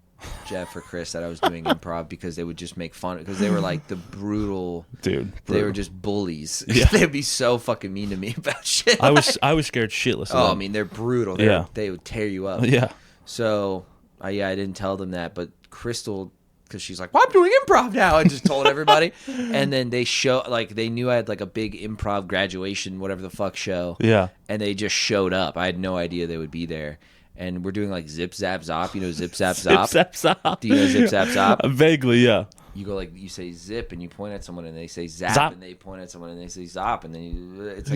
Jeff, or Chris that I was doing improv because they would just make fun because they were like the brutal dude. They were just bullies. Yeah. They'd be so fucking mean to me about shit. I was scared shitless. I mean, they're brutal. They would tear you up. Yeah. So I didn't tell them that, but Crystal because she's like, well, I'm doing improv now. I just told everybody. And then they knew I had like a big improv graduation, whatever the fuck show. Yeah. And they just showed up. I had no idea they would be there. And we're doing like zip, zap, zop. You know, zip, zap, zop? Zip, zap, zop. Do you know zip, zap, zop? Vaguely, yeah. You go like, you say zip and you point at someone and they say zap, Zop. and they point at someone and they say zop. And then it's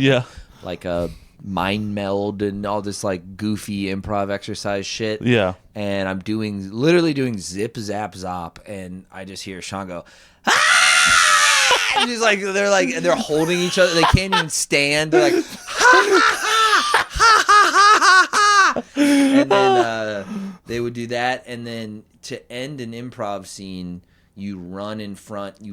like a mind meld and all this like goofy improv exercise shit. Yeah. And I'm literally doing zip, zap, zop. And I just hear Sean go, ah! And he's like, they're holding each other. They can't even stand. They're like, ha, ha, ha, ha, ha, ha, ha. And then they would do that. And then to end an improv scene, you run in front of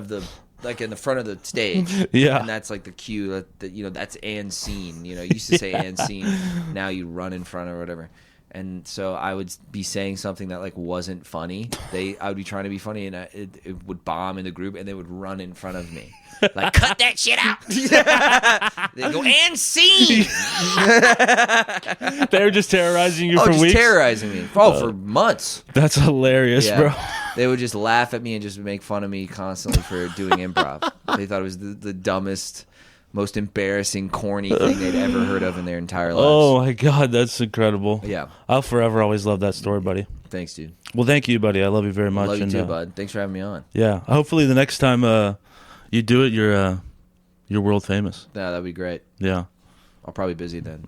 the, like in the front of the stage. Yeah. And that's like the cue that that's and scene. You used to say and scene. Now you run in front or whatever. And so I would be saying something that like wasn't funny. I would be trying to be funny, and it would bomb in the group, and they would run in front of me. Like, cut that shit out. They go, and scene. They were just terrorizing you for just weeks? Terrorizing me. For months. That's hilarious, bro. They would just laugh at me and just make fun of me constantly for doing improv. They thought it was the dumbest, most embarrassing, corny thing they'd ever heard of in their entire lives. Oh, my God. That's incredible. Yeah. I'll forever always love that story, buddy. Thanks, dude. Well, thank you, buddy. I love you very much. Love you too, bud. Thanks for having me on. Yeah. Hopefully the next time you do it, you're world famous. Yeah, that'd be great. Yeah. I'll probably be busy then.